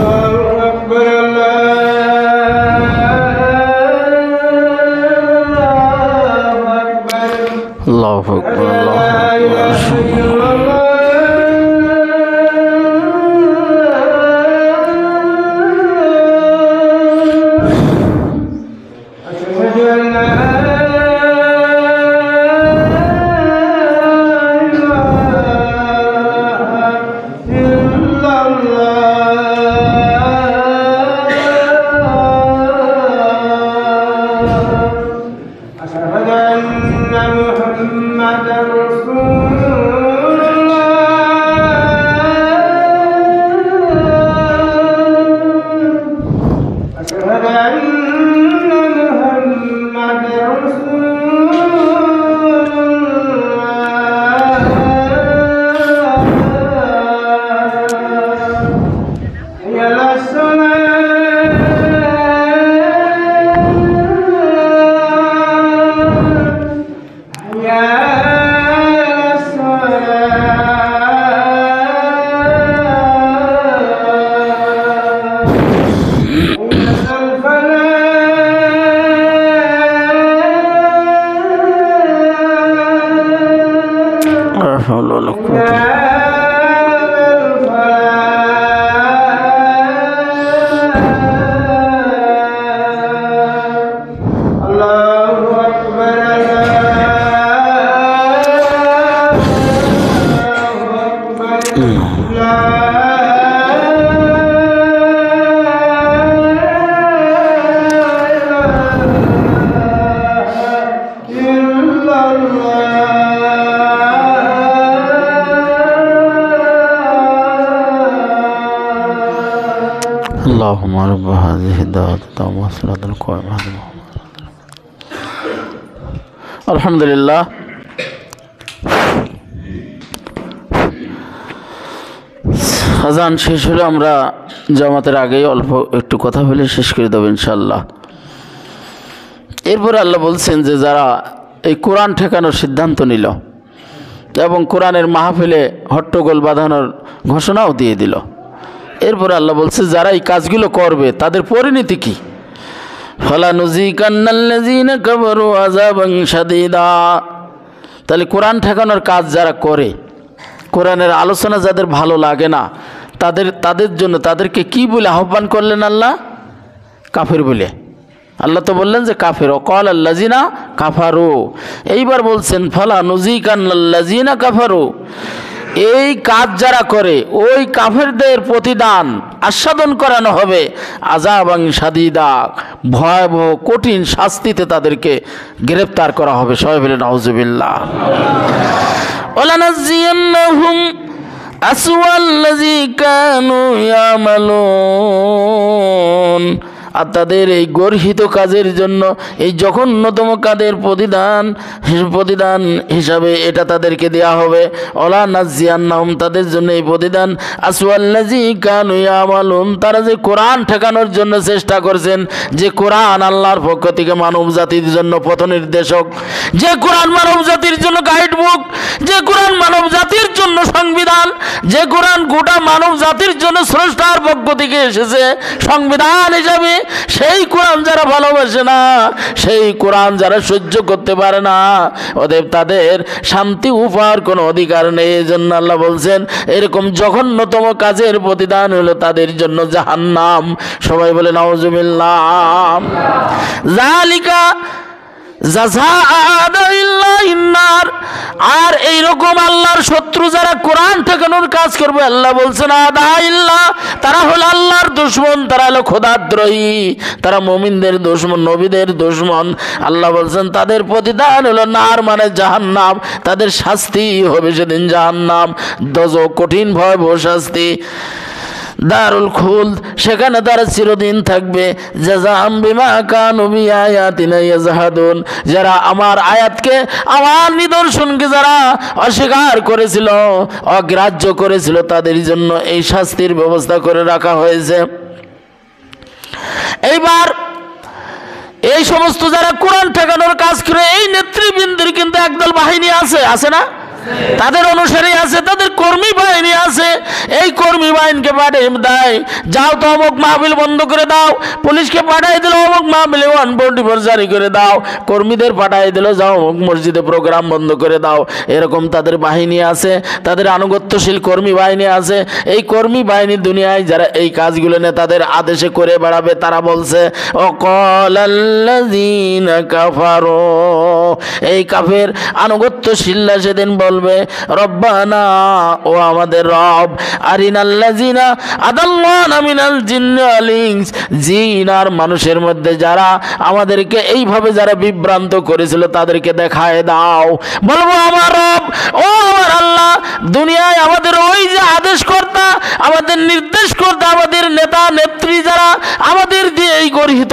আল্লাহু আকবার, আল্লাহু আকবার, আল্লাহু আকবার। أن محمد رسول الله يا اللهم رب هذه الدعوة التامة والصلاة القائمة الحمد لله আজান শেষ হলে আমরা জামাতের আগেই অল্প একটু কথা বলে শেষ করে দেব ইনশাআল্লাহ। এরপরে আল্লাহ বলছেন যে যারা এই কোরআন ঠেকানোর সিদ্ধান্ত নিল এবং কোরআনের মাহফিলে হট্টগোল বাঁধানোর ঘোষণাও দিয়ে দিল, এরপরে আল্লাহ বলছে যারা এই কাজগুলো করবে তাদের পরিণতি কি? ফালানুযিকান্নাল্লাযীনা কাফারু আযাবান শাদীদা। তাহলে কোরআন ঠেকানোর কাজ যারা করে, কোরআনের আলোচনা যাদের ভালো লাগে না, তাদের জন্য তাদেরকে কি বলে আহ্বান করলেন আল্লাহ? কাফের বলে। আল্লাহ তো বললেন যে কাফের, অকাল আল্লাযীনা কাফারু। এইবার বলছেন ফালানুযিকান্নাল্লাযীনা কাফারু। এই কাজ যারা করে ওই কাফেরদের প্রতিদান আস্বাদন করানো হবে আযাবান শাদীদা, ভয়াবহ কঠিন শাস্তিতে তাদেরকে গ্রেফতার করা হবে। সবাই বলে নাউযুবিল্লাহ। ওয়ালানাযিয়ান্নাহুম আসওয়াল্লাযী কানু ইয়ামালুন। আর তাদের এই গর্হিত কাজের জন্য, এই জঘন্যতম কাজের প্রতিদান হিসাবে এটা তাদেরকে দেয়া হবে। ওলা নাজিয়ান্নাহুম, তাদের জন্য এই প্রতিদান আসওয়াল্লাযী কানু ইয়ামালুন, তারা যে কোরআন ঠেকানোর জন্য চেষ্টা করছেন, যে কোরআন আল্লাহর পক্ষ থেকে মানব জাতির জন্য পথ নির্দেশক, যে কোরআন মানব জাতির জন্য গাইড বুক, যে কোরআন মানব জাতির জন্য সংবিধান, যে কোরআন গোটা মানব জাতির জন্য স্রষ্টার পক্ষ থেকে এসেছে সংবিধান হিসাবে, সেই কোরআন যারা ভালোবাসে না, সেই কোরআন যারা সহ্য করতে পারে না, অতএব তাদের শান্তি উপহার কোনো অধিকার নেই। এই জন্য আল্লাহ বলছেন এরকম জঘন্যতম কাজের প্রতিদান হলো তাদের জন্য জাহান্নাম। সবাই বলে নাউযুবিল্লাহ। যালিকা আর এইরকম আল্লাহর শত্রু যারা কোরআন ঠেকানোর কাজ করবে, আল্লাহ বলছেন আদাইল্লাহ, তারা হলো আল্লাহর দুশমন, তারা হলো খোদাদ্রোহী, তারা মুমিনদের দুশমন, নবীদের দুশমন। আল্লাহ বলছেন তাদের প্রতিদান হলো নার, মানে জাহান্নাম। তাদের শাস্তি হবে সেদিন জাহান্নাম, কঠিন ভয়াবহ শাস্তি। দারুল খুলদ, সেখানে তারা চিরদিন থাকবে। জাযাআম বিমা কানু বিআয়াতিনা ইয়াজহাদুন, যারা আমার আয়াতকে, আমার নিদর্শনকে যারা অস্বীকার করেছিল, অগ্রাহ্য করেছিল, তাদের জন্য এই শাস্তির ব্যবস্থা করে রাখা হয়েছে। এইবার এই সমস্ত যারা কোরআন ঠেকানোর কাজ করে, এই নেতৃবৃন্দের কিন্তু একদল বাহিনী আছে না? তাদের অনুসারী আছে, তাদের কর্মী বাহিনী আছে। এই কর্মী বাহিনীকে পাঠিয়ে দেয়, যাও তো অমুক মাহফিল বন্ধ করে দাও। পুলিশকে পাঠিয়ে দিল, অমুক মাহফিলে 144 জারি করে দাও। কর্মীদের পাঠিয়ে দিল, যাও অমুক মসজিদে প্রোগ্রাম বন্ধ করে দাও। এরকম তাদের বাহিনী আছে, তাদের আনুগত্যশীল কর্মী বাহিনী আছে। এই কর্মী বাহিনী দুনিয়ায় যারা এই কাজগুলো নিয়ে তাদের আদেশে করে বেড়াবে, তারা বলছে ওয়াকালাল্লাযীনা কাফারু, এই কাফের আনুগত্যশীলরা সেদিন বলবে রব্বানা, ও আমাদের রব, আরিনাল্লাযীনা আদাল্লানা মিনাল জিন্নি ওয়াল ইনস, জিন আর মানুষের মধ্যে যারা আমাদেরকে এইভাবে যারা বিভ্রান্ত করেছিল তাদেরকে দেখায় দাও। বলবো আমার রব, ও আমার আল্লাহ, দুনিয়ায় আমাদের ওই যে আদেশকর্তা, আমাদের নির্দেশকর্তা, আমাদের নেতা নেত্রী যারা আমাদের দিয়ে এই গর্হিত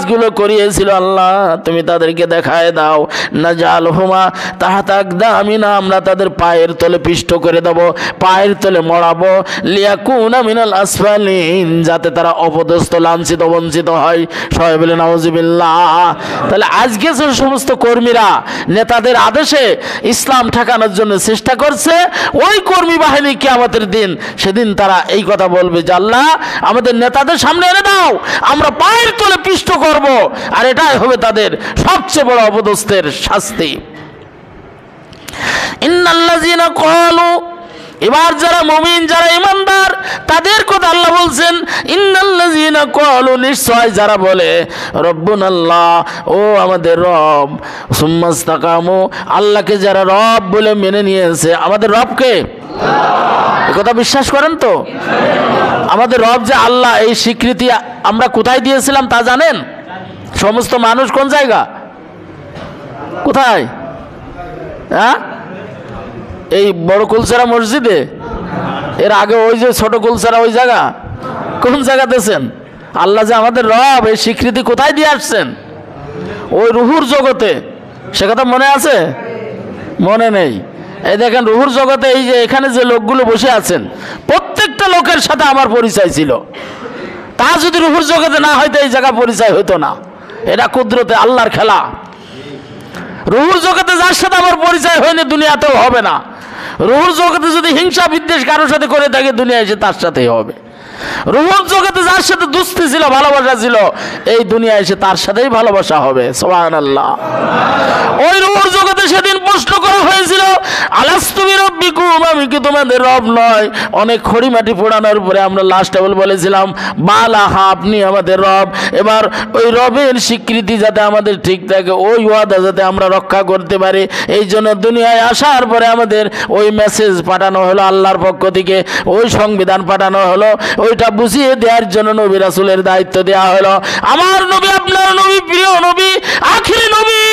কাজগুলো করিয়েছিল আল্লাহ তুমি তাদেরকে দেখায় দাও। নাজালহুমা তাহতা আকদামিনা, আমরা তাদের পায়ের তলে পিষ্ট করে দেব, পায়ের তলে মরাবো। লিয়াকুনা মিনাল আসফালিন, যাতে তারা অপদস্থ, লাঞ্ছিত, বঞ্চিত হয়। সবাই বলে নাউজুবিল্লাহ। তাহলে আজকে যে সমস্ত কর্মীরা নেতাদের আদেশে ইসলাম ঠেকানোর জন্য চেষ্টা করছে, ওই কর্মী বাহিনী কিয়ামতের দিন সেদিন তারা এই কথা বলবে যে আল্লাহ আমাদের নেতাদের সামনে এনে দাও, আমরা পায়ের তলে পিষ্ট করব। আর এটাই হবে তাদের সবচেয়ে বড় অপদস্থের শাস্তি। ইন্নাল্লাযীনা ক্বালু, এবার যারা মুমিন, যারা ইমানদার, তাদের কথা আল্লাহ বলছেন। ইন্নাল্লাযীনা ক্বালু, নিশ্চয় যারা বলে রব্বুনাল্লাহ, ও আমাদের রব, সুম্মাস্তাকামু, আল্লাহকে যারা রব বলে মেনে নিয়েছে। আমাদের রবকে এ কথা বিশ্বাস করেন তো? আমাদের রব যে আল্লাহ, এই স্বীকৃতি আমরা কোথায় দিয়েছিলাম তা জানেন? সমস্ত মানুষ কোন জায়গা, কোথায়? হ্যাঁ, এই বড় কুলসারা মসজিদে? এর আগে ওই যে ছোট কুলসারা, ওই জায়গা কোন জায়গা দিয়েছেন? আল্লাহ যে আমাদের রব, এই স্বীকৃতি কোথায় দিয়ে আসছেন? ওই রুহুর জগতে। সে কথা মনে আছে? মনে নেই। এই দেখেন রুহুর জগতে এই যে এখানে যে লোকগুলো বসে আছেন, প্রত্যেকটা লোকের সাথে আমার পরিচয় ছিল। তা যদি রুহুর জগতে না হয়তো এই জায়গা পরিচয় হতো না। এটা কুদরতে আল্লাহর খেলা। রুহুর জগতে যার সাথে আমার পরিচয় হয়নি, দুনিয়াতেও হবে না। রুহুর জগতে যদি হিংসা বিদ্বেষ কারোর সাথে করে থাকে, দুনিয়া এসে তার সাথেই হবে। রুহুর জগতে যার সাথে দুস্তি ছিল, ভালোবাসা ছিল, এই দুনিয়া এসে তার সাথেই ভালোবাসা হবে। সুবহানাল্লাহ। ওই রুহুর জগতে সেদিন প্রশ্ন করা হয়েছিল, আলাস্তু বিরাব্বিকুম, আমি কি তোমাদের রব নয়? অনেক খড়ি মাটি পোড়ানোর পরে আমরা লাস্ট বলেছিলাম বালাহা, আপনি আমাদের রব। এবার ওই রবের স্বীকৃতি যাতে আমাদের ঠিক থাকে, ওই ওয়াদা যাতে আমরা রক্ষা করতে পারি, এই জন্য দুনিয়ায় আসার পরে আমাদের ওই মেসেজ পাঠানো হলো আল্লাহর পক্ষ থেকে, ওই সংবিধান পাঠানো হলো, ওইটা বুঝিয়ে দেওয়ার জন্য নবী রাসূলের দায়িত্ব দেওয়া হলো। আমার নবী, আপনার নবী, প্রিয় নবী, আখিরি নবী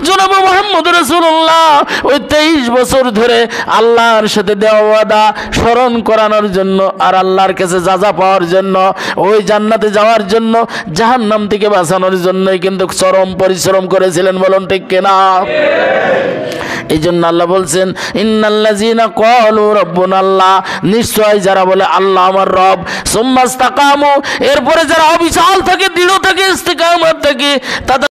জনাব মুহাম্মদ রাসূলুল্লাহ, ওই 23 বছর ধরে আল্লাহর সাথে দেওয়া ওয়াদা স্মরণ করানোর জন্য, আর আল্লাহর কাছে যাজা পাওয়ার জন্য, ওই জান্নাতে যাওয়ার জন্য, জাহান্নাম থেকে বাঁচানোর জন্যই কিন্তু চরম পরিশ্রম করেছিলেন। বলুন ঠিক কিনা? এই জন্য আল্লাহ বলছেন ইন্নাল্লাযীনা ক্বালু রাব্বুনাল্লাহ, নিশ্চয় যারা বলে আল্লাহ আমার রব, সুম্মাস্তাকামু, এরপরে যারা অবিচল থাকে, দৃঢ় থাকে, ইস্তিকামত থাকে, তাদের